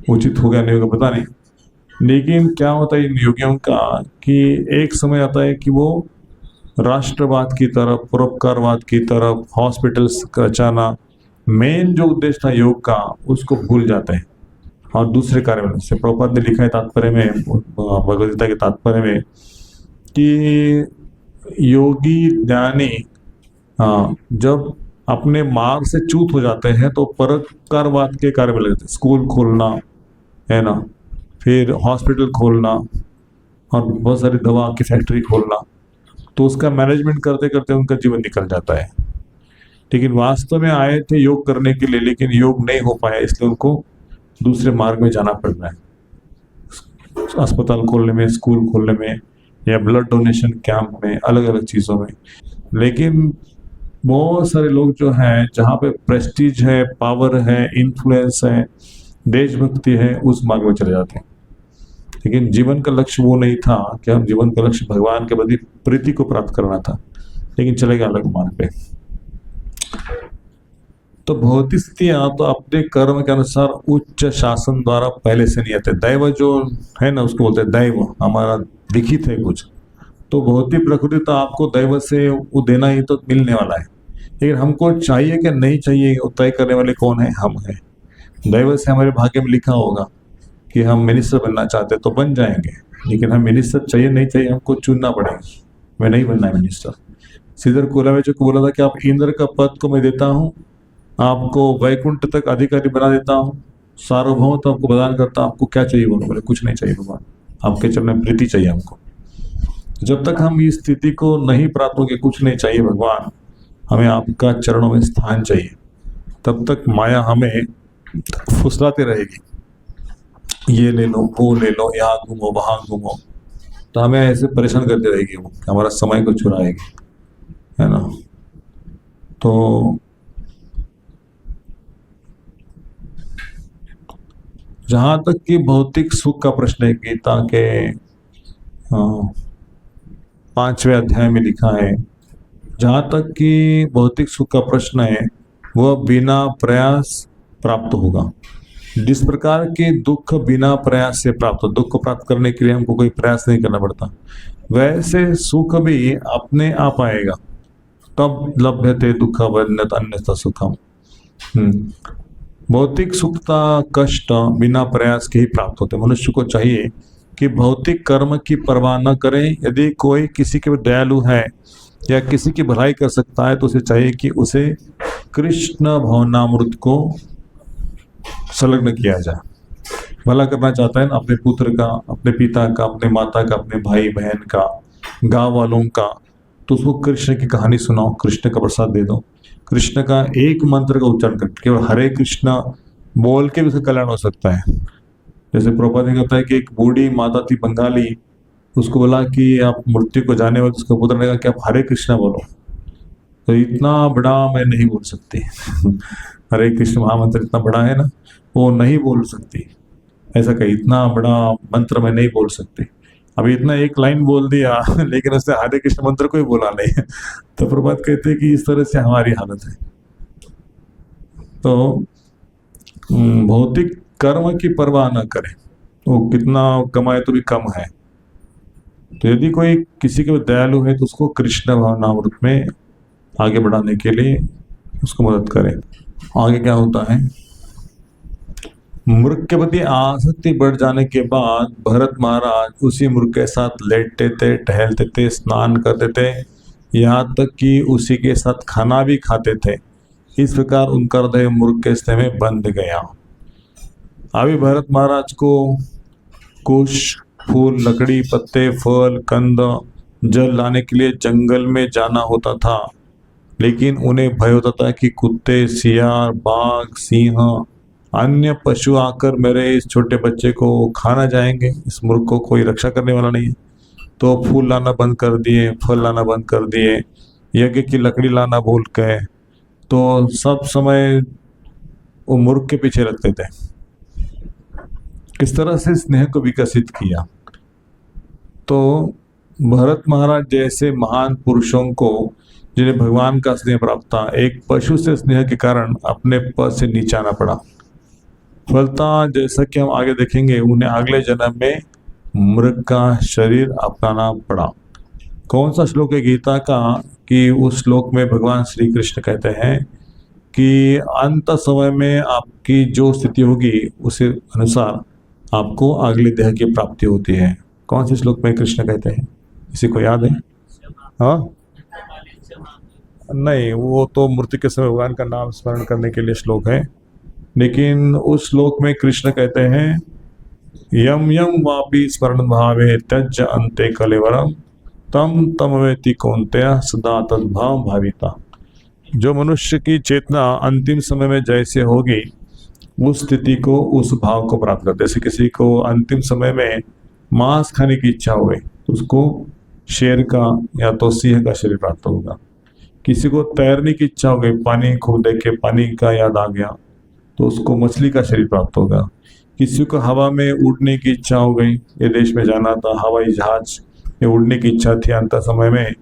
उचित हो गया नहीं होगा पता नहीं, लेकिन क्या होता है इन योगियों का कि एक समय आता है कि वो राष्ट्रवाद की तरफ, परोपकारवाद की तरफ, हॉस्पिटल्स रचाना, मेन जो उद्देश्य था योग का, उसको भूल जाते हैं और दूसरे कार्य में। जैसे प्रभुपाद ने लिखा है तात्पर्य में, भगवद गीता के तात्पर्य में, कि योगी ज्ञानी जब अपने मार्ग से च्यूत हो जाते हैं तो परोपकारवाद के कार्य में लग जाते हैं। स्कूल खोलना है ना, फिर हॉस्पिटल खोलना और बहुत सारी दवा की फैक्ट्री खोलना, तो उसका मैनेजमेंट करते करते उनका जीवन निकल जाता है। लेकिन वास्तव में आए थे योग करने के लिए, लेकिन योग नहीं हो पाया, इसलिए उनको दूसरे मार्ग में जाना पड़ रहा है, अस्पताल खोलने में, स्कूल खोलने में, या ब्लड डोनेशन कैंप में, अलग अलग चीज़ों में। लेकिन बहुत सारे लोग जो हैं, जहाँ पे प्रेस्टीज है, पावर है, इन्फ्लुएंस है, देशभक्ति है, उस मार्ग में चले जाते हैं। लेकिन जीवन का लक्ष्य वो नहीं था कि हम, जीवन का लक्ष्य भगवान के प्रति प्रीति को प्राप्त करना था, लेकिन चले गए अलग मार्ग पे। तो भौतिक स्थितियां तो अपने कर्म के अनुसार उच्च शासन द्वारा पहले से नहीं आते। दैव जो है ना, उसको बोलते हैं दैव, हमारा लिखित है कुछ, तो भौतिक प्रकृति तो आपको दैव से वो देना ही तो मिलने वाला है, लेकिन हमको चाहिए कि नहीं चाहिए, वो तय करने वाले कौन है, हम हैं। दैव से हमारे भाग्य में लिखा होगा, कि हम मिनिस्टर बनना चाहते तो बन जाएंगे, लेकिन हम मिनिस्टर चाहिए नहीं चाहिए हमको चुनना पड़ेगा। मैं नहीं बनना है मिनिस्टर। श्रीधर कोलावेचर को बोला था कि आप इंद्र का पद को मैं देता हूँ, आपको वैकुंठ तक अधिकारी बना देता हूँ, सार्वभौम तो आपको प्रदान करता हूँ, आपको क्या चाहिए बोलो? बोले कुछ नहीं चाहिए भगवान, आपके चरण में प्रीति चाहिए हमको। जब तक हम इस स्थिति को नहीं प्राप्त होंगे, कुछ नहीं चाहिए भगवान, हमें आपका चरणों में स्थान चाहिए, तब तक माया हमें फुसलाती रहेगी, ये ले लो, वो ले लो, यहाँ घूमो, वहां घूमो, तो हमें ऐसे परेशान करती रहेगी वो, हमारा समय को चुराएगी, है ना। तो जहां तक कि भौतिक सुख का प्रश्न है, गीता के 5वें अध्याय में लिखा है, जहां तक कि भौतिक सुख का प्रश्न है वह बिना प्रयास प्राप्त होगा। जिस प्रकार के दुख बिना प्रयास से प्राप्त हो, दुख को प्राप्त करने के लिए हमको कोई प्रयास नहीं करना पड़ता, वैसे सुख भी अपने आप आएगा। तब लभ्यते दुख वन्यत अन्यथा सुखम। भौतिक सुखता कष्ट बिना प्रयास के ही प्राप्त होते। मनुष्य को चाहिए कि भौतिक कर्म की परवाह न करें। यदि कोई किसी के दयालु है या किसी की भलाई कर सकता है तो उसे चाहिए कि उसे कृष्ण भावनामृत को संलग्न किया जाए। भला करना चाहता है ना अपने पुत्र का, अपने पिता का, अपने माता का, अपने भाई बहन का, गांव वालों का, तो उसको कृष्ण की कहानी सुनाओ, कृष्ण का प्रसाद दे दो, कृष्ण का एक मंत्र का उच्चारण कर, केवल हरे कृष्णा बोल के भी उसका कल्याण हो सकता है। जैसे प्रभुपाद ने कहता है कि एक बूढ़ी माता थी बंगाली, उसको बोला कि आप मृत्यु को जाने वाले, उसका पुत्र ने कहा कि आप हरे कृष्णा बोलो, तो इतना बड़ा मैं नहीं बोल सकती हरे कृष्ण महामंत्र इतना बड़ा है ना, वो नहीं बोल सकती, ऐसा कहीं इतना बड़ा मंत्र मैं नहीं बोल सकती। अभी इतना एक लाइन बोल दिया लेकिन उसने हरे कृष्ण मंत्र को ही बोला नहीं तो प्रभात कहते हैं कि इस तरह से हमारी हालत है। तो भौतिक कर्म की परवाह न करें, वो कितना कमाए तो भी कम है। तो यदि कोई किसी के दयालु है तो उसको कृष्ण भावनामृत में आगे बढ़ाने के लिए उसको मदद करें। आगे क्या होता है, मृग के प्रति आसक्ति बढ़ जाने के बाद भरत महाराज उसी मृग के साथ लेटते थे, टहलते थे, स्नान करते थे, यहाँ तक कि उसी के साथ खाना भी खाते थे। इस प्रकार उनका हृदय मृग के स्नेह में बंध गया। अभी भरत महाराज को कुश, फूल, लकड़ी, पत्ते, फल, कंद, जल लाने के लिए जंगल में जाना होता था, लेकिन उन्हें भय होता था कि कुत्ते, सियार, बाघ, सिंह, अन्य पशु आकर मेरे इस छोटे बच्चे को खाना जाएंगे, इस मुर्ग को कोई रक्षा करने वाला नहीं है। तो फूल लाना बंद कर दिए, फल लाना बंद कर दिए, यज्ञ की लकड़ी लाना भूल गए, तो सब समय वो मुर्ग के पीछे लगते थे। किस तरह से स्नेह को विकसित किया। तो भरत महाराज जैसे महान पुरुषों को जिन्हें भगवान का स्नेह प्राप्त था, एक पशु से स्नेह के कारण अपने पद से नीचे आना पड़ा। फलता जैसा कि हम आगे देखेंगे, उन्हें अगले जन्म में मृग का शरीर अपनाना पड़ा। कौन सा श्लोक है गीता का कि उस श्लोक में भगवान श्री कृष्ण कहते हैं कि अंत समय में आपकी जो स्थिति होगी उसे अनुसार आपको अगले देह की प्राप्ति होती है। कौन से श्लोक में कृष्ण कहते हैं, किसी को याद है? हाँ नहीं, वो तो मृत्यु के समय भगवान का नाम स्मरण करने के लिए श्लोक है, लेकिन उस श्लोक में कृष्ण कहते हैं यम यम वापि स्मरण भावे त्यज अंते कलेवरम तम तम वेति कौन्तेय सदा तद्भाव भाविता। जो मनुष्य की चेतना अंतिम समय में जैसे होगी उस स्थिति को, उस भाव को प्राप्त करते। जैसे किसी को अंतिम समय में मांस खाने की इच्छा हो गई तो उसको शेर का या तो सिंह का शरीर प्राप्त होगा। किसी को तैरने की इच्छा हो गई, पानी खूब देख के पानी का याद आ गया तो उसको मछली का शरीर प्राप्त होगा। किसी को हवा में उड़ने की इच्छा हो गई, ये देश में जाना था, हवाई जहाज में उड़ने की इच्छा थी अंत समय में,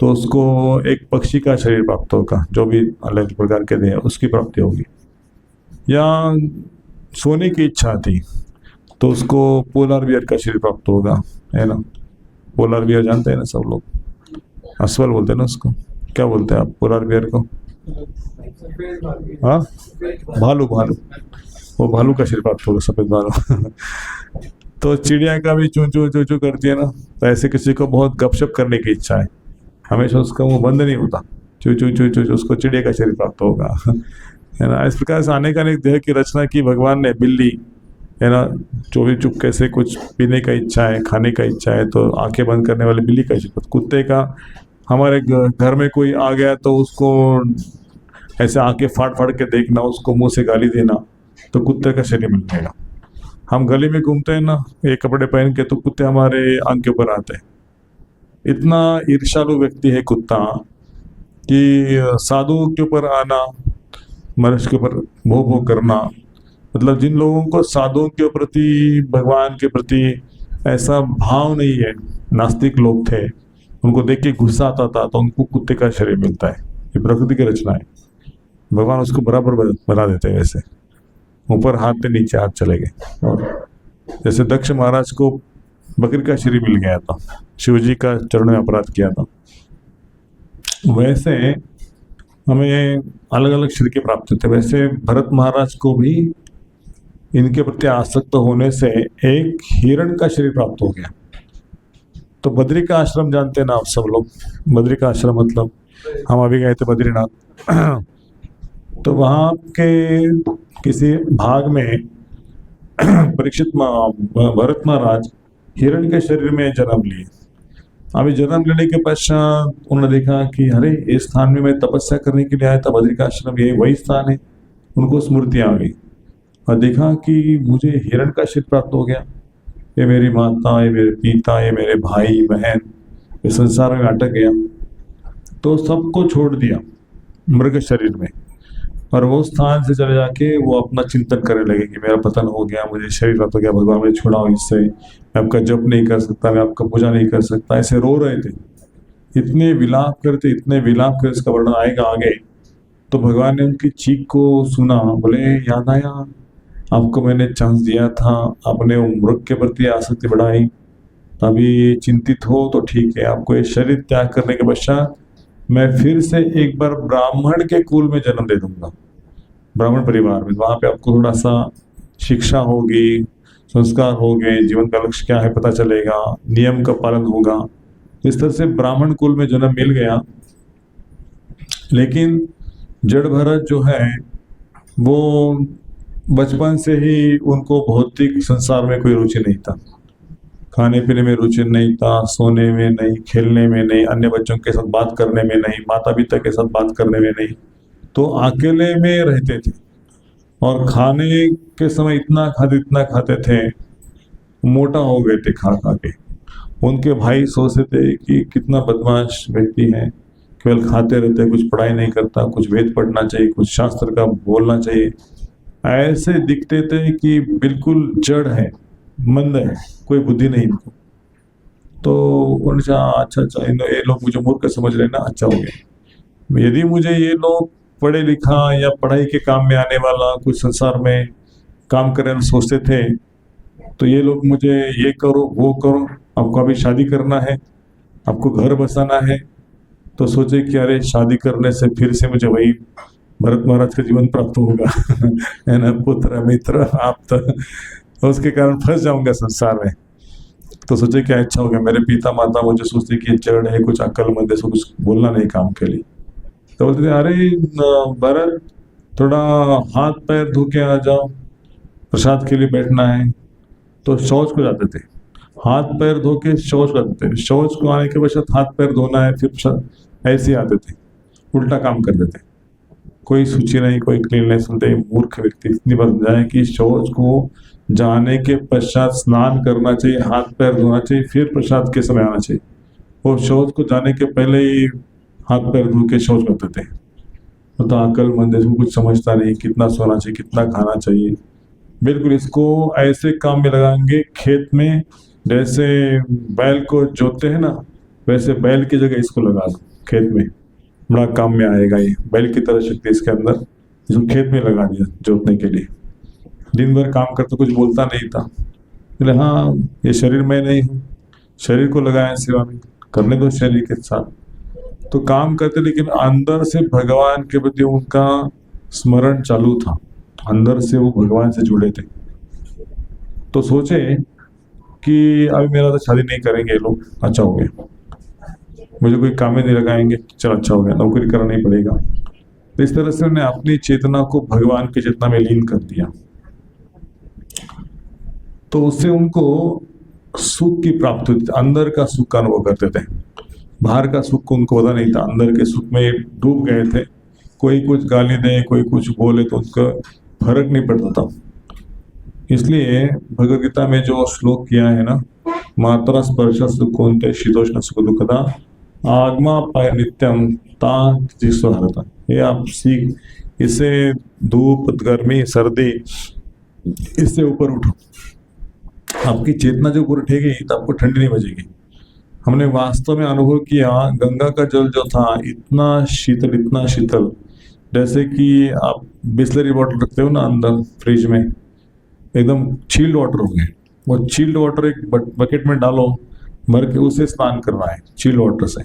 तो उसको एक पक्षी का शरीर प्राप्त होगा, जो भी अलग प्रकार के देह उसकी प्राप्ति होगी। या सोने की इच्छा थी तो उसको पोलर बियर का शरीर प्राप्त होगा, है ना। पोलर बियर जानते हैं ना सब लोग, अस्वल बोलते हैं ना उसको, क्या बोलते हैं आप पोलर बियर को? हाँ भालू, भालू, वो भालू का शरीर प्राप्त होगा, सफेद भालू। तो चिड़िया का भी चूं चूं चूं चूं करती है ना, तो ऐसे किसी को बहुत गपशप करने की इच्छा है, हमेशा उसका मुंह बंद नहीं होता, चू चू चू चू, उसको चिड़िया का शरीर प्राप्त होगा। है ना। इस प्रकार से अनेकानेक देह की रचना की भगवान ने। बिल्ली है ना, चोरी चुपके से कुछ पीने का इच्छा है, खाने का इच्छा है, तो आंखें बंद करने वाली बिल्ली का शरीर। कुत्ते का, हमारे घर में कोई आ गया तो उसको ऐसे आंखें फाड़ फाड़ के देखना, उसको मुंह से गाली देना, तो कुत्ते का शरीर मिल जाएगा। हम गली में घूमते हैं ना ये कपड़े पहन के, तो कुत्ते हमारे आंख के ऊपर आते हैं। इतना ईर्ष्यालु व्यक्ति है कुत्ता कि साधु के ऊपर आना, मनुष्य के ऊपर मोह भोग करना। मतलब जिन लोगों को साधुओं के प्रति, भगवान के प्रति ऐसा भाव नहीं है, नास्तिक लोग थे, उनको देख के गुस्सा आता था, तो उनको कुत्ते का शरीर मिलता है। ये प्रकृति की रचना है, भगवान उसको बराबर बना देते हैं। वैसे ऊपर हाथ पे नीचे हाथ चले गए। और जैसे दक्ष महाराज को बकरी का शरीर मिल गया था, शिव जी का चरणों में अपराध किया था, वैसे हमें अलग अलग शरीर के प्राप्त होते। वैसे भरत महाराज को भी इनके प्रति आसक्त होने से एक हिरण का शरीर प्राप्त हो गया। तो बद्री का आश्रम जानते हैं ना आप सब लोग, बद्री का आश्रम मतलब हम अभी गए थे बद्रीनाथ। तो वहाँ के किसी भाग में परीक्षित भरत महाराज हिरण के शरीर में जन्म लिए। अभी जन्म लेने के पश्चात उन्होंने देखा कि अरे इस स्थान में मैं तपस्या करने के लिए आया था, बद्री का आश्रम ये वही स्थान है। उनको स्मृति आ गई और देखा कि मुझे हिरण का शरीर प्राप्त हो गया। ये मेरी माता, ये मेरे पिता, ये मेरे भाई बहन, ये संसार में अटक गया। तो सबको छोड़ दिया मृग शरीर में, और वो स्थान से चले जाके वो अपना चिंतन करने लगे कि मेरा पतन हो गया, मुझे शरीर प्राप्त हो गया, भगवान मुझे छुड़ाओ इससे, मैं आपका जप नहीं कर सकता, मैं आपका पूजा नहीं कर सकता। ऐसे रो रहे थे, इतने विलाप करते, इतने विलाप कर, इसका वर्णन आएगा आगे। तो भगवान ने उनकी चीख को सुना, बोले याद आया आपको मैंने चांस दिया था, आपने मृग के प्रति आसक्ति बढ़ाई, अभी चिंतित हो तो ठीक है, आपको ये शरीर त्याग करने के पश्चात मैं फिर से एक बार ब्राह्मण के कुल में जन्म दे दूंगा, ब्राह्मण परिवार में। वहां पे आपको थोड़ा सा शिक्षा होगी, संस्कार होंगे, जीवन का लक्ष्य क्या है पता चलेगा, नियम का पालन होगा। इस तरह से ब्राह्मण कुल में जन्म मिल गया। लेकिन जड़ भरत जो है वो बचपन से ही उनको भौतिक संसार में कोई रुचि नहीं था, खाने पीने में रुचि नहीं था, सोने में नहीं, खेलने में नहीं, अन्य बच्चों के साथ बात करने में नहीं, माता पिता के साथ बात करने में नहीं। तो अकेले में रहते थे और खाने के समय इतना खाते थे, मोटा हो गए थे खा खा के। उनके भाई सोचते थे कि कितना बदमाश व्यक्ति है, केवल खाते रहते, कुछ पढ़ाई नहीं करता, कुछ वेद पढ़ना चाहिए, कुछ शास्त्र का बोलना चाहिए। ऐसे दिखते थे कि बिल्कुल जड़ है, मंद है, कोई बुद्धि नहीं इनको। तो उन्होंने कहा अच्छा ये लोग मुझे मूर्ख समझ रहे ना, अच्छा हो गया। यदि मुझे ये लोग पढ़े लिखा या पढ़ाई के काम में आने वाला कुछ संसार में काम करने सोचते थे, तो ये लोग मुझे ये करो वो करो, आपको अभी शादी करना है, आपको घर बसाना है, तो सोचे कि अरे शादी करने से फिर से मुझे वही भरत महाराज का जीवन प्राप्त होगा। है ना, पुत्र मित्र आप तो उसके कारण फंस जाऊंगा संसार में। तो सोचे क्या अच्छा हो गया, मेरे पिता माता मुझे सोचते कि जड़ है, कुछ अक्लमंद है, सो कुछ बोलना नहीं काम के लिए। तो बोलते थे अरे भरत थोड़ा हाथ पैर धो के आ जाओ, प्रसाद के लिए बैठना है। तो शौच को जाते थे, हाथ पैर धो के शौच को जाते थे। शौच को आने के पश्चात हाथ पैर धोना है, फिर ऐसे आते थे, उल्टा काम करते थे, कोई सूची नहीं, कोई क्लीन नहीं सुनते। मूर्ख व्यक्ति। इतनी बात जाए कि शौच को जाने के पश्चात स्नान करना चाहिए, हाथ पैर धोना चाहिए, फिर प्रसाद के समय आना चाहिए। वो शौच को जाने के पहले ही हाथ पैर धो के शौच करते थे। तो अक्लमंद है, कुछ समझता नहीं, कितना सोना चाहिए, कितना खाना चाहिए। बिल्कुल इसको ऐसे काम में लगाएंगे खेत में, जैसे बैल को जोतते हैं ना, वैसे बैल की जगह इसको लगा दो खेत में, बड़ा काम में आएगा। ये बैल की तरह शक्ति इसके अंदर, इसको खेत में लगा दिया जोतने के लिए। दिन भर काम करते, कुछ बोलता नहीं था, बोले हाँ ये शरीर में नहीं हूँ, शरीर को लगाया सेवा में, करने दो शरीर के साथ। तो काम करते, लेकिन अंदर से भगवान के प्रति उनका स्मरण चालू था। अंदर से वो भगवान से जुड़े थे। तो सोचे कि अभी मेरा तो शादी नहीं करेंगे ये लोग, अच्छा हो गया, मुझे कोई काम में नहीं लगाएंगे, चल अच्छा हो गया, नौकरी करना नहीं पड़ेगा। तो इस तरह से उन्होंने अपनी चेतना को भगवान की चेतना में लीन कर दिया। तो उससे उनको सुख की प्राप्ति होती थी, अंदर का सुख का अनुभव करते थे। बाहर का सुख को उनको पता नहीं था, अंदर के सुख में डूब गए थे। कोई कुछ गाली दे, कोई कुछ बोले तो उनका फर्क नहीं पड़ता था। इसलिए भगवद गीता में जो श्लोक किया है ना, मात्रा स्पर्श सुखोन्ते शीतोष्ण सुख दुखदा आगमा पाय नित्यम ता जिस्वहरता। ये आप सीख, इससे धूप गर्मी सर्दी इससे ऊपर उठो, आपकी चेतना जो ऊपर उठेगी तो आपको ठंडी नहीं बजेगी। हमने वास्तव में अनुभव किया, गंगा का जल जो था इतना शीतल, इतना शीतल, जैसे कि आप बिस्लरी वाटर रखते हो ना अंदर फ्रिज में, एकदम चिल्ड वाटर हो गए। वो चिल्ड वाटर एक बकेट में डालो, भर के उसे स्नान करना है चिल्ड वाटर से।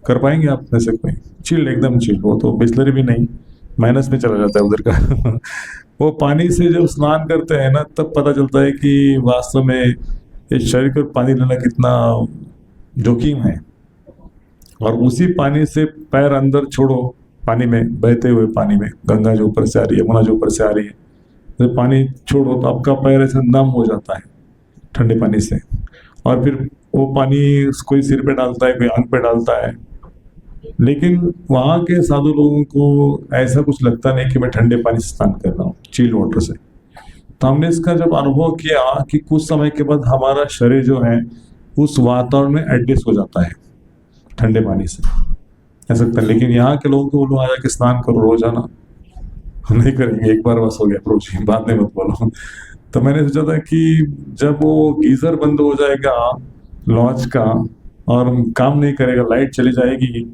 कर पाएंगे आप में से कोई? चिल्ड, एकदम चिल्ड, वो तो बिस्लरी भी नहीं, माइनस में चला जाता है उधर का वो पानी से जब स्नान करते हैं ना, तब पता चलता है कि वास्तव में इस शरीर को पानी लेना कितना जोखिम है। और उसी पानी से पैर अंदर छोड़ो, पानी में, बहते हुए पानी में, गंगा जो ऊपर से आ रही है, यमुना जो ऊपर से आ रही है, तो पानी छोड़ो तो आपका पैर ऐसे नम हो जाता है ठंडे पानी से। और फिर वो पानी कोई सिर पे डालता है, कोई आंख पे डालता है, लेकिन वहाँ के साधु लोगों को ऐसा कुछ लगता नहीं कि मैं ठंडे पानी से स्नान कर रहा हूँ, चिल्ड वाटर से। तो हमने इसका जब अनुभव किया कि कुछ समय के बाद हमारा शरीर जो है उस वातावरण में एडजस्ट हो जाता है ठंडे पानी से, ऐसा लगता है। लेकिन यहाँ के लोगों को बोलो आ जाके स्नान करो रोजाना, नहीं करेंगे, एक बार बस हो गया, अप्रोच बाद में मत बोलो। तो मैंने सोचा था कि जब वो गीजर बंद हो जाएगा लॉन्च का और काम नहीं करेगा, लाइट चली जाएगी,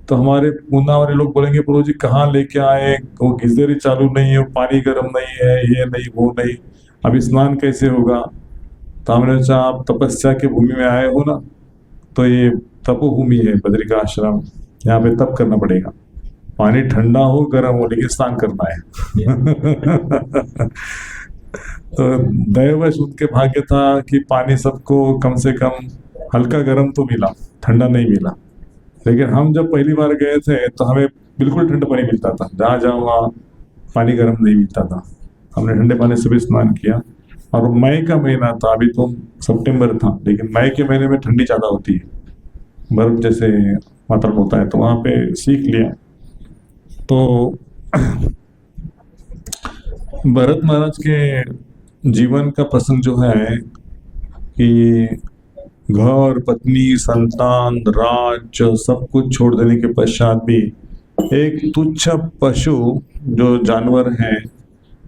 तो हमारे पूना वाले लोग बोलेंगे प्रभु जी कहाँ लेके आए, वो गीजर ही चालू नहीं है, वो पानी गर्म नहीं है, ये नहीं वो नहीं, अभी स्नान कैसे होगा। तो हमने सोचा आप तपस्या की भूमि में आए हो ना, तो ये तपोभूमि है बद्रिका आश्रम, यहाँ पे तप करना पड़ेगा, पानी ठंडा हो गर्म हो लेकिन स्नान करना है तो दैववश उनके भाग्य था कि पानी सबको कम से कम हल्का गर्म तो मिला, ठंडा नहीं मिला। लेकिन हम जब पहली बार गए थे तो हमें बिल्कुल ठंडा पानी मिलता था, जहाँ जहाँ वहाँ पानी गर्म नहीं मिलता था। हमने ठंडे पानी से भी स्नान किया। और मई का महीना था, अभी तो सितंबर था, लेकिन मई के महीने में ठंडी ज़्यादा होती है, बर्फ जैसे वातावरण होता है, तो वहाँ पे सीख लिया। तो भरत महाराज के जीवन का प्रसंग जो है कि घर, पत्नी, संतान, राज्य सब कुछ छोड़ देने के पश्चात भी एक तुच्छ पशु जो जानवर है,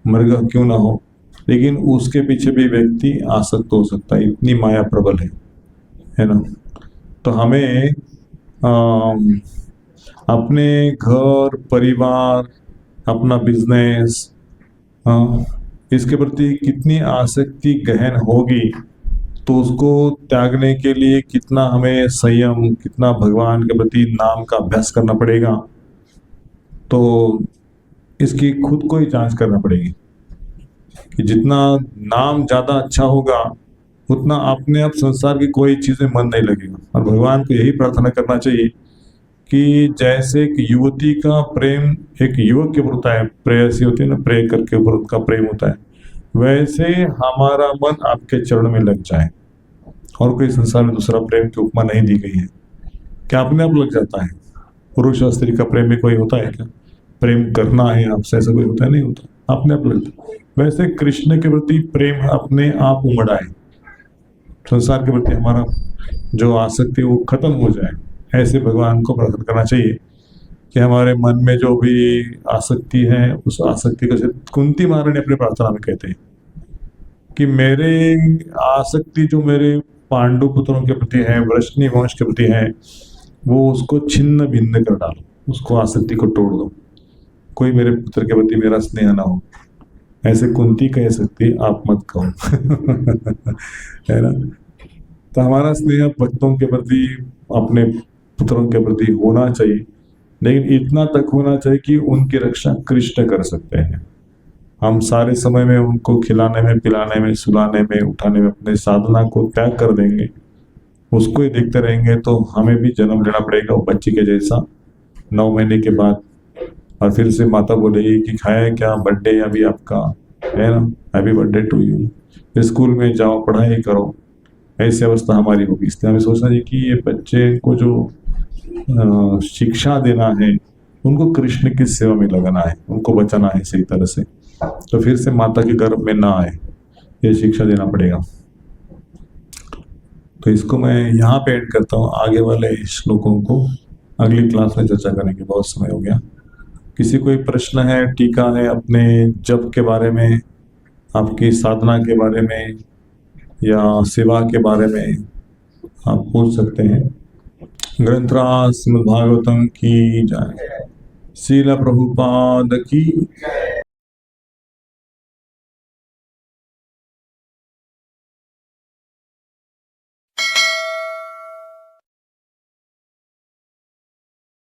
मृग क्यों ना हो, लेकिन उसके पीछे भी व्यक्ति आसक्त हो सकता है, इतनी माया प्रबल है ना। तो हमें अपने घर, परिवार, अपना बिजनेस, इसके प्रति कितनी आसक्ति गहन होगी, तो उसको त्यागने के लिए कितना हमें संयम, कितना भगवान के प्रति नाम का अभ्यास करना पड़ेगा। तो इसकी खुद को ही जांच करना पड़ेगी कि जितना नाम ज़्यादा अच्छा होगा उतना अपने आप संसार की कोई चीज़ में मन नहीं लगेगा। और भगवान को यही प्रार्थना करना चाहिए कि जैसे एक युवती का प्रेम एक युवक के ऊपर होता है, प्रेयसी होती है ना, प्रे करके ऊपर उनका प्रेम होता है, वैसे हमारा मन आपके चरणों में लग जाए। और कोई संसार में दूसरा प्रेम की उपमा नहीं दी गई है, क्या अपने आप लग जाता है। पुरुष और स्त्री का प्रेम में कोई होता है क्या? प्रेम करना है आपसे, ऐसा कोई होता है? नहीं होता, अपने आप लगता है। वैसे कृष्ण के प्रति प्रेम अपने आप उमड़ा है, संसार के प्रति हमारा जो आसक्ति वो खत्म हो जाए। ऐसे भगवान को प्रार्थना करना चाहिए कि हमारे मन में जो भी आसक्ति है उस आसक्ति को, कुंती महारानी अपने प्रार्थना में कहते हैं कि मेरे आसक्ति जो मेरे पांडु पुत्रों के प्रति है, वृष्णि वंश के प्रति है, वो उसको छिन्न भिन्न कर डालो, उसको आसक्ति को तोड़ दो, कोई मेरे पुत्र के प्रति मेरा स्नेह ना हो। ऐसे कुंती कह सकती, आप मत कहो है ना। तो हमारा स्नेह भक्तों के प्रति, अपने पुत्रों के प्रति होना चाहिए, लेकिन इतना तक होना चाहिए कि उनकी रक्षा कृष्ण कर सकते हैं। हम सारे समय में उनको खिलाने में, पिलाने में, सुलाने में, उठाने में अपने साधना को त्याग कर देंगे, उसको ही देखते रहेंगे, तो हमें भी जन्म लेना पड़ेगा वो बच्चे के जैसा 9 महीने के बाद। और फिर से माता बोलेगी कि खाया है क्या, बर्थडे अभी आपका है ना, happy birthday to you, school में जाओ, पढ़ाई करो। ऐसी अवस्था हमारी होगी। इसलिए हमें सोचना चाहिए कि ये बच्चे को जो शिक्षा देना है, उनको कृष्ण की सेवा में लगाना है, उनको बचाना है सही तरह से, तो फिर से माता के गर्भ में ना आए, ये शिक्षा देना पड़ेगा। तो इसको मैं यहाँ पे एंड करता हूँ। आगे वाले श्लोकों को अगली क्लास में चर्चा करेंगे, बहुत समय हो गया। किसी कोई प्रश्न है, टीका है अपने जप के बारे में, आपकी साधना के बारे में या सेवा के बारे में, आप पूछ सकते हैं। ग्रंथराज श्रीमद् भागवतम की जय। श्रील प्रभुपाद की